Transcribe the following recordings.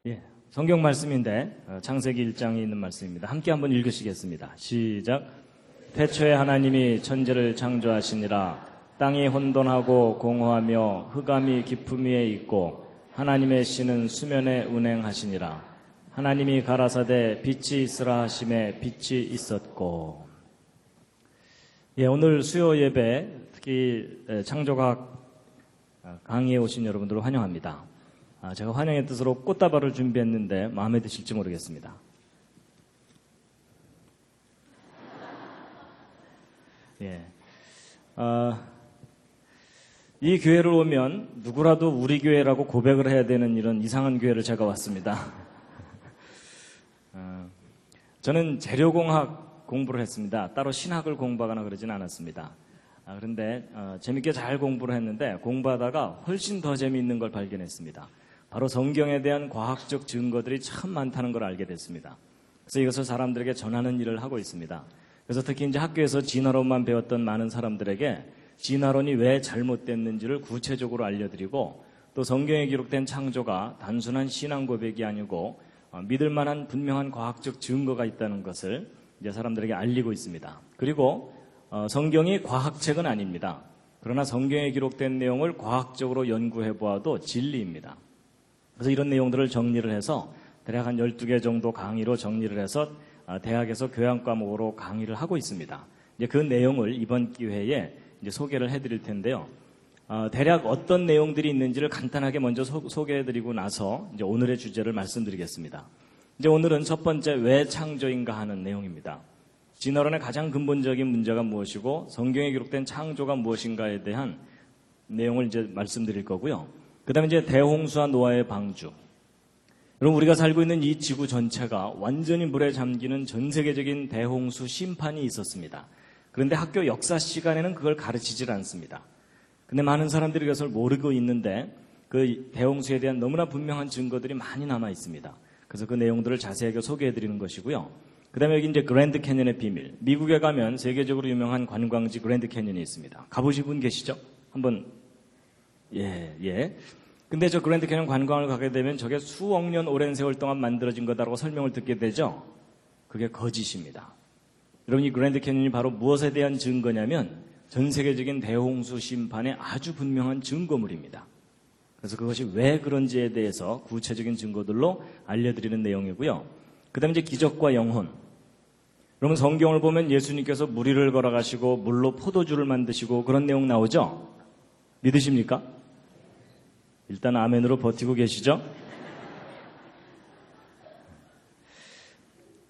예, 성경 말씀인데 창세기 1장에 있는 말씀입니다. 함께 한번 읽으시겠습니다. 시작. 태초에 하나님이 천지를 창조하시니라. 땅이 혼돈하고 공허하며 흑암이 깊음 위에 있고 하나님의 씨는 수면에 운행하시니라. 하나님이 가라사대 빛이 있으라 하심에 빛이 있었고. 예, 오늘 수요 예배 특히 창조과학 강의에 오신 여러분들을 환영합니다. 제가 환영의 뜻으로 꽃다발을 준비했는데 마음에 드실지 모르겠습니다. 예, 이 교회를 오면 누구라도 우리 교회라고 고백을 해야 되는 이런 이상한 교회를 제가 왔습니다. 저는 재료공학 공부를 했습니다. 따로 신학을 공부하거나 그러진 않았습니다. 그런데 재밌게 잘 공부를 했는데 공부하다가 훨씬 더 재미있는 걸 발견했습니다. 바로 성경에 대한 과학적 증거들이 참 많다는 걸 알게 됐습니다. 그래서 이것을 사람들에게 전하는 일을 하고 있습니다. 그래서 특히 이제 학교에서 진화론만 배웠던 많은 사람들에게 진화론이 왜 잘못됐는지를 구체적으로 알려드리고 또 성경에 기록된 창조가 단순한 신앙 고백이 아니고 믿을 만한 분명한 과학적 증거가 있다는 것을 이제 사람들에게 알리고 있습니다. 그리고 성경이 과학책은 아닙니다. 그러나 성경에 기록된 내용을 과학적으로 연구해 보아도 진리입니다. 그래서 이런 내용들을 정리를 해서 대략 한 12개 정도 강의로 정리를 해서 대학에서 교양 과목으로 강의를 하고 있습니다. 이제 그 내용을 이번 기회에 이제 소개를 해드릴 텐데요. 대략 어떤 내용들이 있는지를 간단하게 먼저 소개해드리고 나서 이제 오늘의 주제를 말씀드리겠습니다. 이제 오늘은 첫 번째 왜 창조인가 하는 내용입니다. 진화론의 가장 근본적인 문제가 무엇이고 성경에 기록된 창조가 무엇인가에 대한 내용을 이제 말씀드릴 거고요. 그 다음에 이제 대홍수와 노아의 방주. 여러분, 우리가 살고 있는 이 지구 전체가 완전히 물에 잠기는 전 세계적인 대홍수 심판이 있었습니다. 그런데 학교 역사 시간에는 그걸 가르치질 않습니다. 근데 많은 사람들이 그것을 모르고 있는데 그 대홍수에 대한 너무나 분명한 증거들이 많이 남아 있습니다. 그래서 그 내용들을 자세하게 소개해 드리는 것이고요. 그 다음에 여기 이제 그랜드 캐년의 비밀. 미국에 가면 세계적으로 유명한 관광지 그랜드 캐년이 있습니다. 가보신 분 계시죠? 한번 예. 근데 저 그랜드 캐년 관광을 가게 되면 저게 수억 년 오랜 세월 동안 만들어진 거다라고 설명을 듣게 되죠. 그게 거짓입니다. 여러분, 이 그랜드 캐년이 바로 무엇에 대한 증거냐면 전 세계적인 대홍수 심판의 아주 분명한 증거물입니다. 그래서 그것이 왜 그런지에 대해서 구체적인 증거들로 알려드리는 내용이고요. 그 다음에 이제 기적과 영혼. 여러분, 성경을 보면 예수님께서 물 위를 걸어가시고 물로 포도주를 만드시고 그런 내용 나오죠? 믿으십니까? 일단 아멘으로 버티고 계시죠?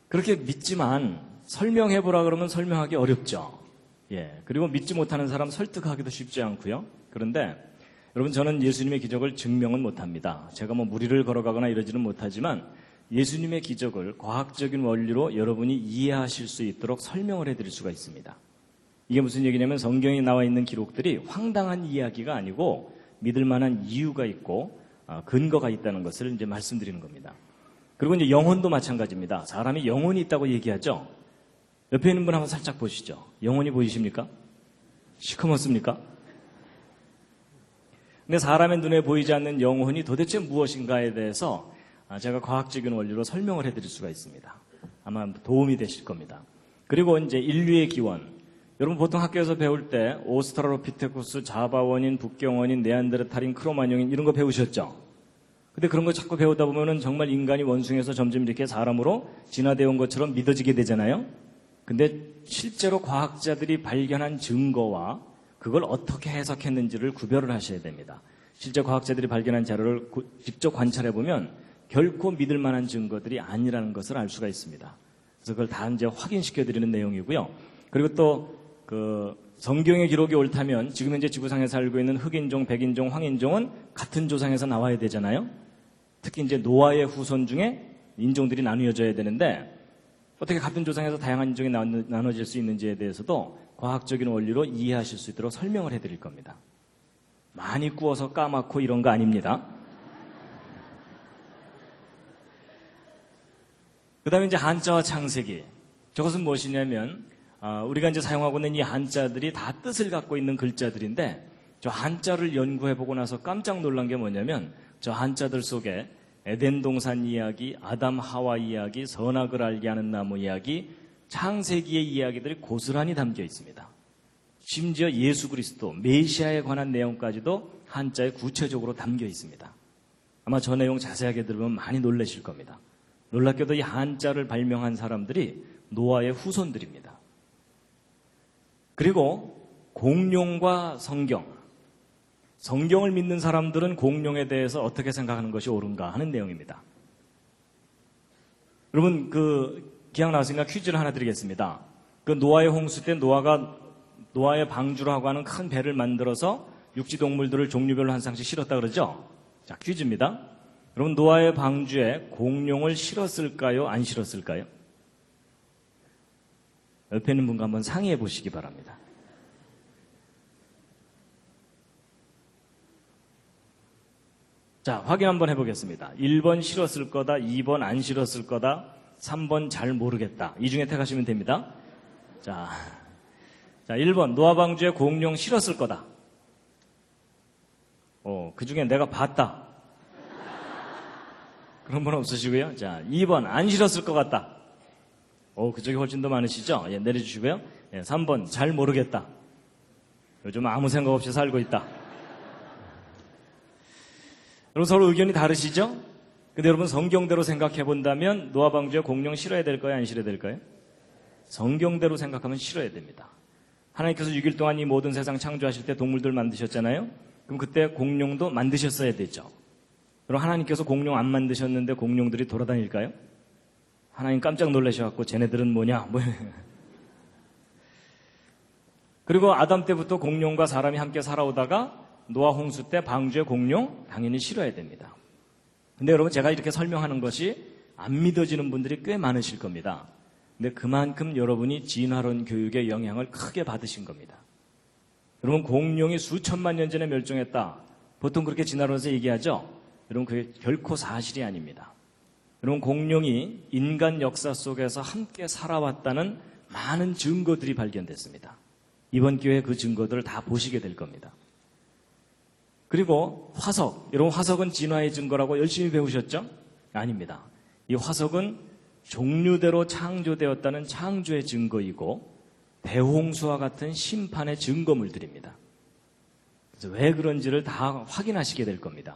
그렇게 믿지만 설명해보라 그러면 설명하기 어렵죠. 예. 그리고 믿지 못하는 사람 설득하기도 쉽지 않고요. 그런데 여러분, 저는 예수님의 기적을 증명은 못합니다. 제가 뭐 물 위를 걸어가거나 이러지는 못하지만 예수님의 기적을 과학적인 원리로 여러분이 이해하실 수 있도록 설명을 해드릴 수가 있습니다. 이게 무슨 얘기냐면 성경에 나와 있는 기록들이 황당한 이야기가 아니고 믿을 만한 이유가 있고 근거가 있다는 것을 이제 말씀드리는 겁니다. 그리고 이제 영혼도 마찬가지입니다. 사람이 영혼이 있다고 얘기하죠. 옆에 있는 분 한번 살짝 보시죠. 영혼이 보이십니까? 시커멓습니까? 근데 사람의 눈에 보이지 않는 영혼이 도대체 무엇인가에 대해서 제가 과학적인 원리로 설명을 해드릴 수가 있습니다. 아마 도움이 되실 겁니다. 그리고 이제 인류의 기원. 여러분, 보통 학교에서 배울 때 오스트랄로피테쿠스, 자바원인, 북경원인, 네안데르탈인, 크로마뇽인 이런 거 배우셨죠? 근데 그런 거 자꾸 배우다 보면은 정말 인간이 원숭이에서 점점 이렇게 사람으로 진화되어 온 것처럼 믿어지게 되잖아요? 근데 실제로 과학자들이 발견한 증거와 그걸 어떻게 해석했는지를 구별을 하셔야 됩니다. 실제 과학자들이 발견한 자료를 직접 관찰해 보면 결코 믿을 만한 증거들이 아니라는 것을 알 수가 있습니다. 그래서 그걸 다 이제 확인시켜 드리는 내용이고요. 그리고 또 성경의 기록이 옳다면 지금 현재 지구상에 살고 있는 흑인종, 백인종, 황인종은 같은 조상에서 나와야 되잖아요. 특히 이제 노아의 후손 중에 인종들이 나누어져야 되는데 어떻게 같은 조상에서 다양한 인종이 나눠질 수 있는지에 대해서도 과학적인 원리로 이해하실 수 있도록 설명을 해드릴 겁니다. 많이 구워서 까맣고 이런 거 아닙니다. 그 다음에 이제 한자와 창세기. 저것은 무엇이냐면 우리가 이제 사용하고 있는 이 한자들이 다 뜻을 갖고 있는 글자들인데 저 한자를 연구해보고 나서 깜짝 놀란 게 뭐냐면 저 한자들 속에 에덴 동산 이야기, 아담 하와 이야기, 선악을 알게 하는 나무 이야기, 창세기의 이야기들이 고스란히 담겨 있습니다. 심지어 예수 그리스도, 메시아에 관한 내용까지도 한자에 구체적으로 담겨 있습니다. 아마 저 내용 자세하게 들으면 많이 놀라실 겁니다. 놀랍게도 이 한자를 발명한 사람들이 노아의 후손들입니다. 그리고 공룡과 성경을 믿는 사람들은 공룡에 대해서 어떻게 생각하는 것이 옳은가 하는 내용입니다. 여러분 기억 나왔으니까 퀴즈를 하나 드리겠습니다. 노아의 홍수 때 노아가 노아의 방주라고 하는 큰 배를 만들어서 육지 동물들을 종류별로 한 쌍씩 실었다 그러죠? 자, 퀴즈입니다. 여러분, 노아의 방주에 공룡을 실었을까요? 안 실었을까요? 옆에 있는 분과 한번 상의해 보시기 바랍니다. 자, 확인 한번 해보겠습니다. 1번 실었을 거다, 2번 안 실었을 거다, 3번 잘 모르겠다. 이 중에 택하시면 됩니다. 자, 1번 노아 방주에 공룡 실었을 거다. 그 중에 내가 봤다. 그런 분 없으시고요. 자, 2번 안 실었을 것 같다. 그쪽이 훨씬 더 많으시죠? 예, 내려주시고요. 예, 3번 잘 모르겠다. 요즘 아무 생각 없이 살고 있다. 여러분 서로 의견이 다르시죠? 근데 여러분 성경대로 생각해 본다면 노아 방주에 공룡 실어야 될까요? 안 실어야 될까요? 성경대로 생각하면 실어야 됩니다. 하나님께서 6일 동안 이 모든 세상 창조하실 때 동물들 만드셨잖아요? 그럼 그때 공룡도 만드셨어야 되죠. 그럼 하나님께서 공룡 안 만드셨는데 공룡들이 돌아다닐까요? 하나님 깜짝 놀라셔갖고 쟤네들은 뭐냐? 그리고 아담 때부터 공룡과 사람이 함께 살아오다가 노아 홍수 때 방주에 공룡 당연히 실어야 됩니다. 근데 여러분 제가 이렇게 설명하는 것이 안 믿어지는 분들이 꽤 많으실 겁니다. 근데 그만큼 여러분이 진화론 교육의 영향을 크게 받으신 겁니다. 여러분 공룡이 수천만 년 전에 멸종했다. 보통 그렇게 진화론에서 얘기하죠. 여러분 그게 결코 사실이 아닙니다. 여러분 공룡이 인간 역사 속에서 함께 살아왔다는 많은 증거들이 발견됐습니다. 이번 기회에 그 증거들을 다 보시게 될 겁니다. 그리고 화석, 여러분 화석은 진화의 증거라고 열심히 배우셨죠? 아닙니다. 이 화석은 종류대로 창조되었다는 창조의 증거이고 대홍수와 같은 심판의 증거물들입니다. 그래서 왜 그런지를 다 확인하시게 될 겁니다.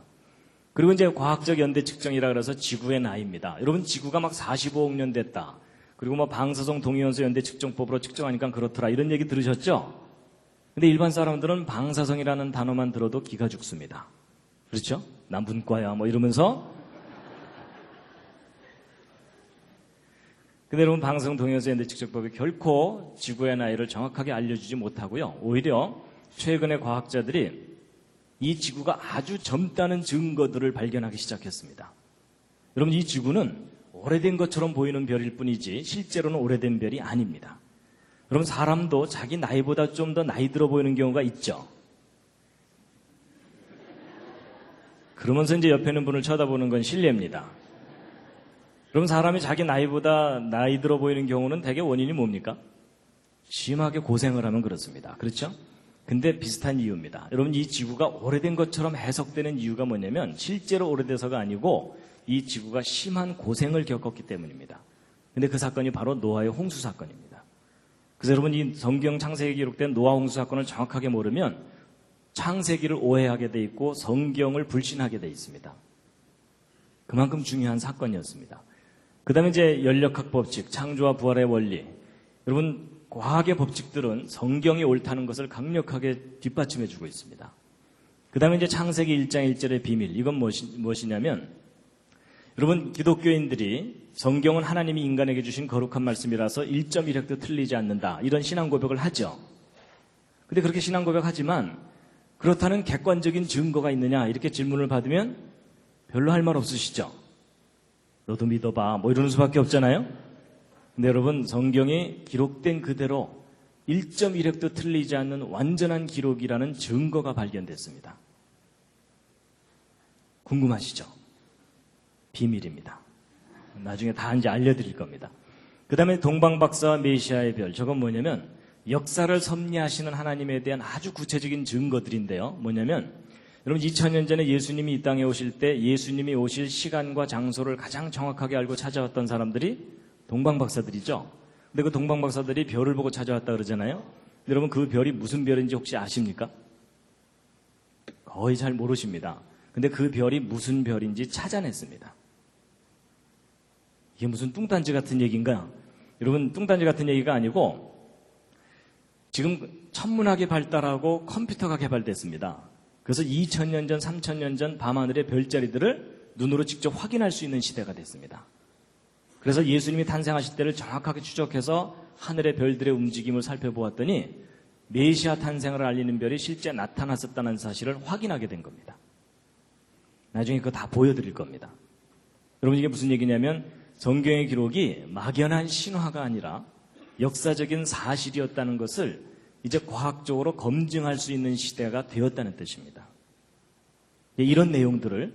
그리고 이제 과학적 연대 측정이라 그래서 지구의 나이입니다. 여러분 지구가 막 45억 년 됐다. 그리고 뭐 방사성 동위원소 연대 측정법으로 측정하니까 그렇더라. 이런 얘기 들으셨죠? 근데 일반 사람들은 방사성이라는 단어만 들어도 기가 죽습니다. 그렇죠? 난 문과야 뭐 이러면서. 근데 여러분 방사성 동위원소 연대 측정법이 결코 지구의 나이를 정확하게 알려주지 못하고요. 오히려 최근에 과학자들이 이 지구가 아주 젊다는 증거들을 발견하기 시작했습니다. 여러분 이 지구는 오래된 것처럼 보이는 별일 뿐이지 실제로는 오래된 별이 아닙니다. 여러분 사람도 자기 나이보다 좀 더 나이 들어 보이는 경우가 있죠. 그러면서 이제 옆에 있는 분을 쳐다보는 건 실례입니다. 여러분 사람이 자기 나이보다 나이 들어 보이는 경우는 대개 원인이 뭡니까? 심하게 고생을 하면 그렇습니다. 그렇죠? 근데 비슷한 이유입니다. 여러분 이 지구가 오래된 것처럼 해석되는 이유가 뭐냐면 실제로 오래돼서가 아니고 이 지구가 심한 고생을 겪었기 때문입니다. 근데 그 사건이 바로 노아의 홍수 사건입니다. 그래서 여러분 이 성경 창세기에 기록된 노아 홍수 사건을 정확하게 모르면 창세기를 오해하게 돼 있고 성경을 불신하게 돼 있습니다. 그만큼 중요한 사건이었습니다. 그 다음에 이제 연력학 법칙, 창조와 부활의 원리. 여러분 과학의 법칙들은 성경이 옳다는 것을 강력하게 뒷받침해주고 있습니다. 그 다음에 이제 창세기 1장 1절의 비밀. 이건 무엇이냐면 여러분 기독교인들이 성경은 하나님이 인간에게 주신 거룩한 말씀이라서 1.1획도 틀리지 않는다. 이런 신앙 고백을 하죠. 근데 그렇게 신앙 고백하지만 그렇다는 객관적인 증거가 있느냐 이렇게 질문을 받으면 별로 할 말 없으시죠. 너도 믿어봐 뭐 이러는 수밖에 없잖아요. 근데 여러분 성경이 기록된 그대로 1.1획도 틀리지 않는 완전한 기록이라는 증거가 발견됐습니다. 궁금하시죠? 비밀입니다. 나중에 다 이제 알려드릴 겁니다. 그 다음에 동방박사와 메시아의 별. 저건 뭐냐면 역사를 섭리하시는 하나님에 대한 아주 구체적인 증거들인데요. 뭐냐면 여러분 2000년 전에 예수님이 이 땅에 오실 때 예수님이 오실 시간과 장소를 가장 정확하게 알고 찾아왔던 사람들이 동방박사들이죠. 근데 그 동방박사들이 별을 보고 찾아왔다 그러잖아요. 여러분 그 별이 무슨 별인지 혹시 아십니까? 거의 잘 모르십니다. 근데 그 별이 무슨 별인지 찾아냈습니다. 이게 무슨 뚱딴지 같은 얘기인가? 여러분 뚱딴지 같은 얘기가 아니고 지금 천문학이 발달하고 컴퓨터가 개발됐습니다. 그래서 2000년 전, 3000년 전 밤하늘의 별자리들을 눈으로 직접 확인할 수 있는 시대가 됐습니다. 그래서 예수님이 탄생하실 때를 정확하게 추적해서 하늘의 별들의 움직임을 살펴보았더니 메시아 탄생을 알리는 별이 실제 나타났었다는 사실을 확인하게 된 겁니다. 나중에 그거 다 보여드릴 겁니다. 여러분 이게 무슨 얘기냐면 성경의 기록이 막연한 신화가 아니라 역사적인 사실이었다는 것을 이제 과학적으로 검증할 수 있는 시대가 되었다는 뜻입니다. 이런 내용들을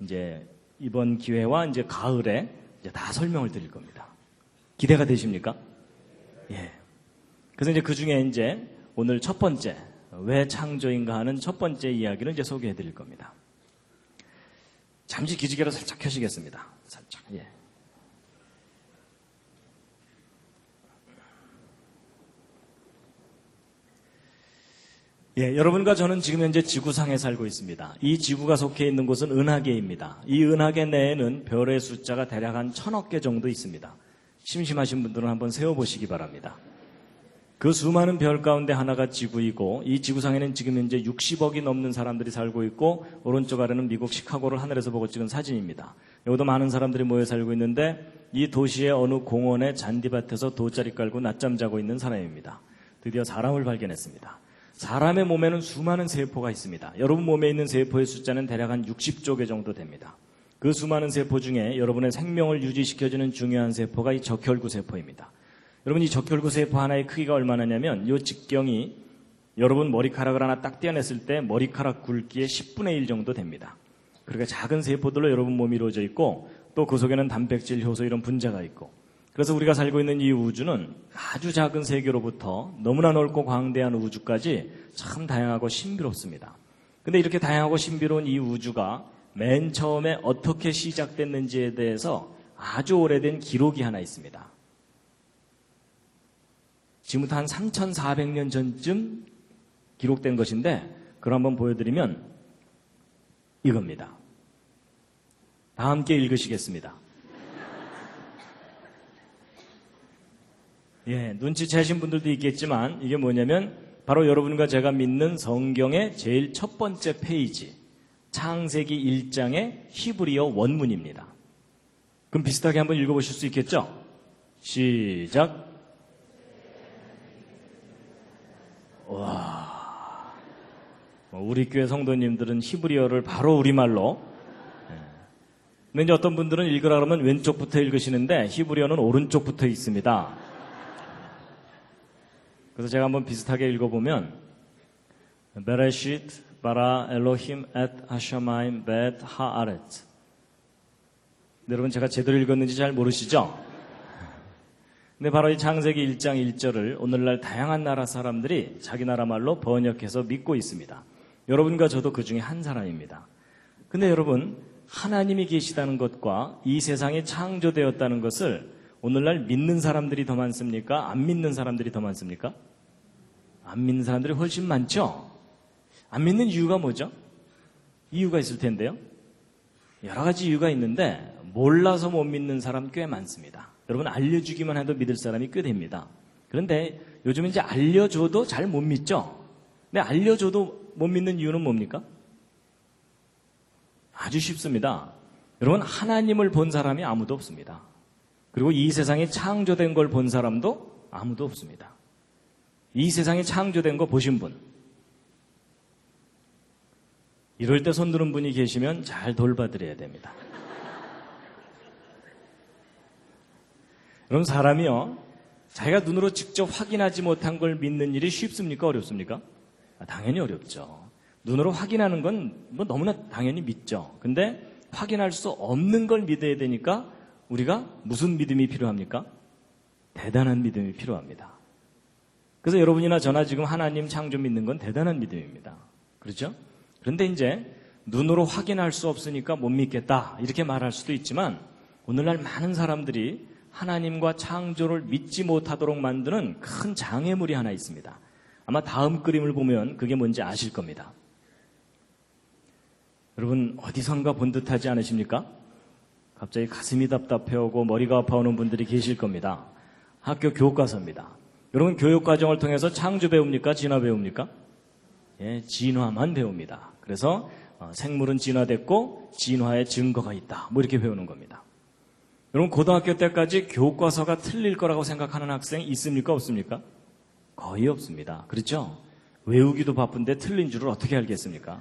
이제 이번 기회와 이제 가을에 이제 다 설명을 드릴 겁니다. 기대가 되십니까? 예. 그래서 이제 그 중에 이제 오늘 첫 번째, 왜 창조인가 하는 첫 번째 이야기를 이제 소개해 드릴 겁니다. 잠시 기지개로 살짝 켜시겠습니다. 살짝, 예. 예, 여러분과 저는 지금 현재 지구상에 살고 있습니다. 이 지구가 속해 있는 곳은 은하계입니다. 이 은하계 내에는 별의 숫자가 대략 한 1000억 개 정도 있습니다. 심심하신 분들은 한번 세어보시기 바랍니다. 그 수많은 별 가운데 하나가 지구이고 이 지구상에는 지금 현재 60억이 넘는 사람들이 살고 있고 오른쪽 아래는 미국 시카고를 하늘에서 보고 찍은 사진입니다. 여기도 많은 사람들이 모여 살고 있는데 이 도시의 어느 공원의 잔디밭에서 돗자리 깔고 낮잠 자고 있는 사람입니다. 드디어 사람을 발견했습니다. 사람의 몸에는 수많은 세포가 있습니다. 여러분 몸에 있는 세포의 숫자는 대략 한 60조 개 정도 됩니다. 그 수많은 세포 중에 여러분의 생명을 유지시켜주는 중요한 세포가 이 적혈구 세포입니다. 여러분 이 적혈구 세포 하나의 크기가 얼마나냐면 이 직경이 여러분 머리카락을 하나 딱 떼어냈을 때 머리카락 굵기의 10분의 1 정도 됩니다. 그러니까 작은 세포들로 여러분 몸이 이루어져 있고 또 그 속에는 단백질, 효소 이런 분자가 있고 그래서 우리가 살고 있는 이 우주는 아주 작은 세계로부터 너무나 넓고 광대한 우주까지 참 다양하고 신비롭습니다. 근데 이렇게 다양하고 신비로운 이 우주가 맨 처음에 어떻게 시작됐는지에 대해서 아주 오래된 기록이 하나 있습니다. 지금부터 한 3400년 전쯤 기록된 것인데 그걸 한번 보여드리면 이겁니다. 다 함께 읽으시겠습니다. 예, 눈치채신 분들도 있겠지만 이게 뭐냐면 바로 여러분과 제가 믿는 성경의 제일 첫 번째 페이지 창세기 1장의 히브리어 원문입니다. 그럼 비슷하게 한번 읽어보실 수 있겠죠? 시작. 와, 우리 교회 성도님들은 히브리어를 바로 우리말로 근데 이제 어떤 분들은 읽으라 그러면 왼쪽부터 읽으시는데 히브리어는 오른쪽부터 있습니다. 그래서 제가 한번 비슷하게 읽어보면 베레시트 바라 엘로힘 엣 하샤마임 벳 하아렛. 여러분 제가 제대로 읽었는지 잘 모르시죠? 근데 바로 이 창세기 1장 1절을 오늘날 다양한 나라 사람들이 자기 나라 말로 번역해서 믿고 있습니다. 여러분과 저도 그 중에 한 사람입니다. 근데 여러분 하나님이 계시다는 것과 이 세상이 창조되었다는 것을 오늘날 믿는 사람들이 더 많습니까? 안 믿는 사람들이 더 많습니까? 안 믿는 사람들이 훨씬 많죠? 안 믿는 이유가 뭐죠? 이유가 있을 텐데요. 여러 가지 이유가 있는데 몰라서 못 믿는 사람 꽤 많습니다. 여러분 알려주기만 해도 믿을 사람이 꽤 됩니다. 그런데 요즘 이제 알려줘도 잘 못 믿죠? 근데 알려줘도 못 믿는 이유는 뭡니까? 아주 쉽습니다. 여러분 하나님을 본 사람이 아무도 없습니다. 그리고 이 세상에 창조된 걸 본 사람도 아무도 없습니다. 이 세상에 창조된 거 보신 분. 이럴 때 손 드는 분이 계시면 잘 돌봐드려야 됩니다. 여러분 사람이요. 자기가 눈으로 직접 확인하지 못한 걸 믿는 일이 쉽습니까? 어렵습니까? 당연히 어렵죠. 눈으로 확인하는 건 뭐 너무나 당연히 믿죠. 근데 확인할 수 없는 걸 믿어야 되니까 우리가 무슨 믿음이 필요합니까? 대단한 믿음이 필요합니다. 그래서 여러분이나 저나 지금 하나님 창조 믿는 건 대단한 믿음입니다. 그렇죠? 그런데 이제 눈으로 확인할 수 없으니까 못 믿겠다 이렇게 말할 수도 있지만 오늘날 많은 사람들이 하나님과 창조를 믿지 못하도록 만드는 큰 장애물이 하나 있습니다. 아마 다음 그림을 보면 그게 뭔지 아실 겁니다. 여러분 어디선가 본 듯하지 않으십니까? 갑자기 가슴이 답답해오고 머리가 아파오는 분들이 계실 겁니다. 학교 교과서입니다. 여러분 교육과정을 통해서 창조 배웁니까? 진화 배웁니까? 예, 진화만 배웁니다. 그래서 생물은 진화됐고 진화의 증거가 있다. 뭐 이렇게 배우는 겁니다. 여러분 고등학교 때까지 교과서가 틀릴 거라고 생각하는 학생 있습니까? 없습니까? 거의 없습니다. 그렇죠? 외우기도 바쁜데 틀린 줄을 어떻게 알겠습니까?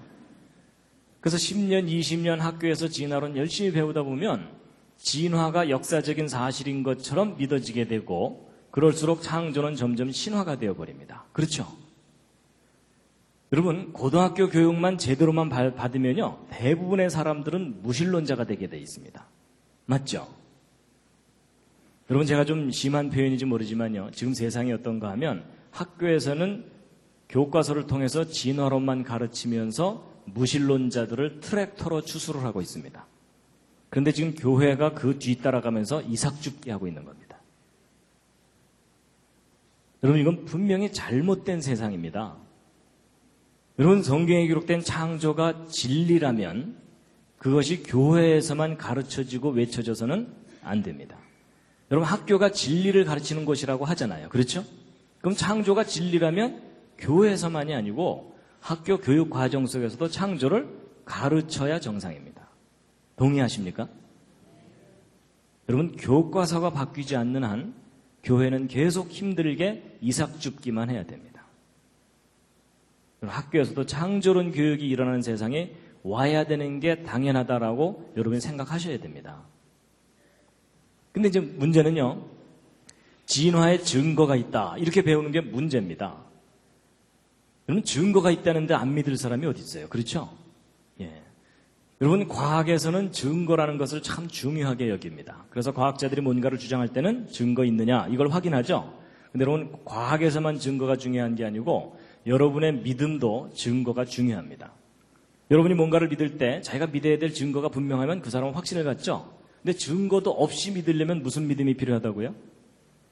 그래서 10년, 20년 학교에서 진화론 열심히 배우다 보면 진화가 역사적인 사실인 것처럼 믿어지게 되고 그럴수록 창조는 점점 신화가 되어버립니다. 그렇죠? 여러분 고등학교 교육만 제대로만 받으면요 대부분의 사람들은 무신론자가 되게 돼 있습니다. 맞죠? 여러분 제가 좀 심한 표현인지 모르지만요 지금 세상이 어떤가 하면 학교에서는 교과서를 통해서 진화론만 가르치면서 무신론자들을 트랙터로 추수를 하고 있습니다. 그런데 지금 교회가 그 뒤따라가면서 이삭죽게 하고 있는 겁니다. 여러분 이건 분명히 잘못된 세상입니다. 여러분 성경에 기록된 창조가 진리라면 그것이 교회에서만 가르쳐지고 외쳐져서는 안 됩니다. 여러분 학교가 진리를 가르치는 곳이라고 하잖아요. 그렇죠? 그럼 창조가 진리라면 교회에서만이 아니고 학교 교육 과정 속에서도 창조를 가르쳐야 정상입니다. 동의하십니까? 여러분 교과서가 바뀌지 않는 한 교회는 계속 힘들게 이삭죽기만 해야 됩니다. 학교에서도 창조론 교육이 일어나는 세상에 와야 되는 게 당연하다라고 여러분이 생각하셔야 됩니다. 근데 이제 문제는요, 진화의 증거가 있다. 이렇게 배우는 게 문제입니다. 여러분, 증거가 있다는데 안 믿을 사람이 어디 있어요? 그렇죠? 예. 여러분, 과학에서는 증거라는 것을 참 중요하게 여깁니다. 그래서 과학자들이 뭔가를 주장할 때는 증거 있느냐, 이걸 확인하죠? 근데 여러분, 과학에서만 증거가 중요한 게 아니고 여러분의 믿음도 증거가 중요합니다. 여러분이 뭔가를 믿을 때 자기가 믿어야 될 증거가 분명하면 그 사람은 확신을 갖죠? 근데 증거도 없이 믿으려면 무슨 믿음이 필요하다고요?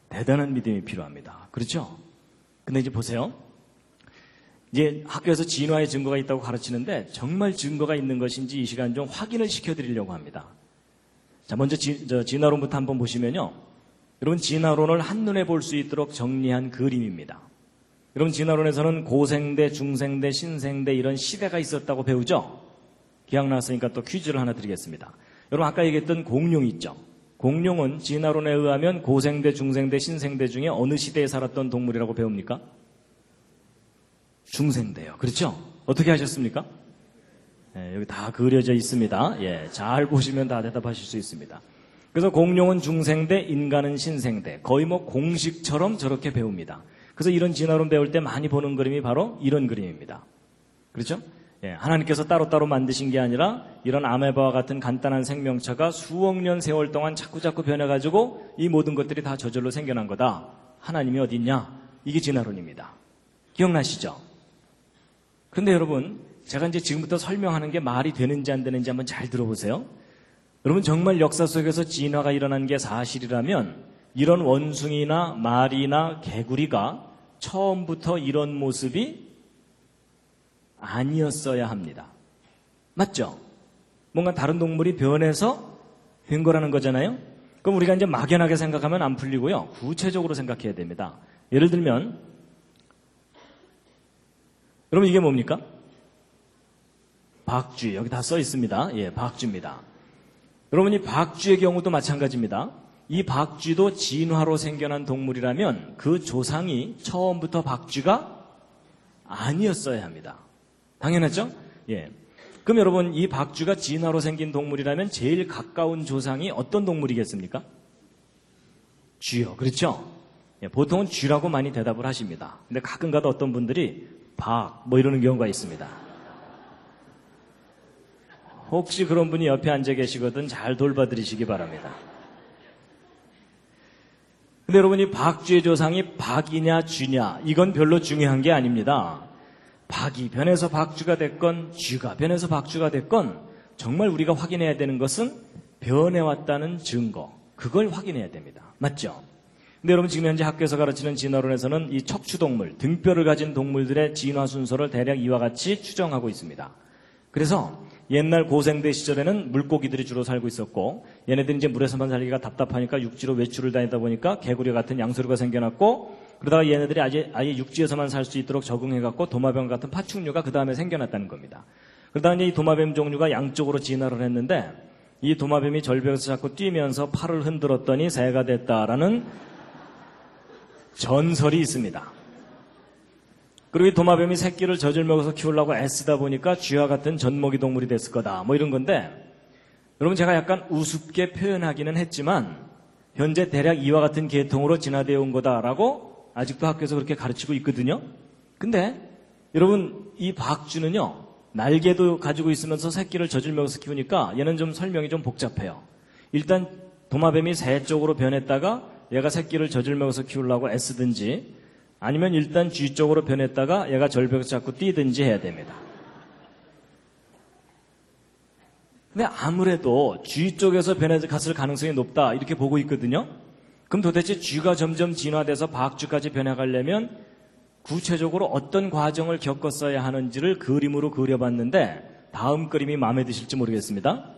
대단한 믿음이 필요합니다. 그렇죠? 근데 이제 보세요. 이제 학교에서 진화의 증거가 있다고 가르치는데 정말 증거가 있는 것인지 이 시간 좀 확인을 시켜드리려고 합니다. 자, 먼저 진화론부터 한번 보시면요. 여러분, 진화론을 한눈에 볼 수 있도록 정리한 그림입니다. 여러분, 진화론에서는 고생대, 중생대, 신생대 이런 시대가 있었다고 배우죠? 기억났으니까 또 퀴즈를 하나 드리겠습니다. 여러분, 아까 얘기했던 공룡 있죠? 공룡은 진화론에 의하면 고생대, 중생대, 신생대 중에 어느 시대에 살았던 동물이라고 배웁니까? 중생대요. 그렇죠? 어떻게 하셨습니까? 네, 여기 다 그려져 있습니다. 예, 잘 보시면 다 대답하실 수 있습니다. 그래서 공룡은 중생대, 인간은 신생대. 거의 뭐 공식처럼 저렇게 배웁니다. 그래서 이런 진화론 배울 때 많이 보는 그림이 바로 이런 그림입니다. 그렇죠? 예, 하나님께서 따로따로 만드신 게 아니라 이런 아메바와 같은 간단한 생명체가 수억 년 세월 동안 자꾸자꾸 변해가지고 이 모든 것들이 다 저절로 생겨난 거다. 하나님이 어디 있냐? 이게 진화론입니다. 기억나시죠? 그런데 여러분, 제가 이제 지금부터 설명하는 게 말이 되는지 안 되는지 한번 잘 들어보세요. 여러분, 정말 역사 속에서 진화가 일어난 게 사실이라면 이런 원숭이나 말이나 개구리가 처음부터 이런 모습이 아니었어야 합니다. 맞죠? 뭔가 다른 동물이 변해서 된 거라는 거잖아요? 그럼 우리가 이제 막연하게 생각하면 안 풀리고요. 구체적으로 생각해야 됩니다. 예를 들면, 여러분 이게 뭡니까? 박쥐. 여기 다 써 있습니다. 예, 박쥐입니다. 여러분 이 박쥐의 경우도 마찬가지입니다. 이 박쥐도 진화로 생겨난 동물이라면 그 조상이 처음부터 박쥐가 아니었어야 합니다. 당연하죠? 예. 그럼 여러분 이 박쥐가 진화로 생긴 동물이라면 제일 가까운 조상이 어떤 동물이겠습니까? 쥐요. 그렇죠? 예, 보통은 쥐라고 많이 대답을 하십니다. 근데 가끔가다 어떤 분들이 뭐 이러는 경우가 있습니다. 혹시 그런 분이 옆에 앉아 계시거든 잘 돌봐드리시기 바랍니다. 근데 여러분 이 박쥐의 조상이 박이냐 쥐냐 이건 별로 중요한 게 아닙니다. 박이 변해서 박쥐가 됐건 쥐가 변해서 박쥐가 됐건 정말 우리가 확인해야 되는 것은 변해왔다는 증거, 그걸 확인해야 됩니다. 맞죠? 근데 여러분 지금 현재 학교에서 가르치는 진화론에서는 이 척추동물, 등뼈를 가진 동물들의 진화 순서를 대략 이와 같이 추정하고 있습니다. 그래서 옛날 고생대 시절에는 물고기들이 주로 살고 있었고, 얘네들이 이제 물에서만 살기가 답답하니까 육지로 외출을 다니다 보니까 개구리 같은 양서류가 생겨났고, 그러다가 얘네들이 아예 육지에서만 살 수 있도록 적응해갖고 도마뱀 같은 파충류가 그 다음에 생겨났다는 겁니다. 그러다가 이제 이 도마뱀 종류가 양쪽으로 진화를 했는데, 이 도마뱀이 절벽에서 자꾸 뛰면서 팔을 흔들었더니 새가 됐다라는 전설이 있습니다. 그리고 이 도마뱀이 새끼를 젖을 먹어서 키우려고 애쓰다 보니까 쥐와 같은 젖먹이 동물이 됐을 거다. 뭐 이런 건데, 여러분 제가 약간 우습게 표현하기는 했지만 현재 대략 이와 같은 계통으로 진화되어 온 거다라고 아직도 학교에서 그렇게 가르치고 있거든요. 근데 여러분 이 박쥐는요, 날개도 가지고 있으면서 새끼를 젖을 먹어서 키우니까 얘는 좀 설명이 좀 복잡해요. 일단 도마뱀이 새 쪽으로 변했다가 얘가 새끼를 젖을 먹어서 키우려고 애쓰든지, 아니면 일단 쥐 쪽으로 변했다가 얘가 절벽에서 자꾸 뛰든지 해야 됩니다. 근데 아무래도 쥐 쪽에서 변해갔을 가능성이 높다 이렇게 보고 있거든요. 그럼 도대체 쥐가 점점 진화돼서 박쥐까지 변해가려면 구체적으로 어떤 과정을 겪었어야 하는지를 그림으로 그려봤는데 다음 그림이 마음에 드실지 모르겠습니다.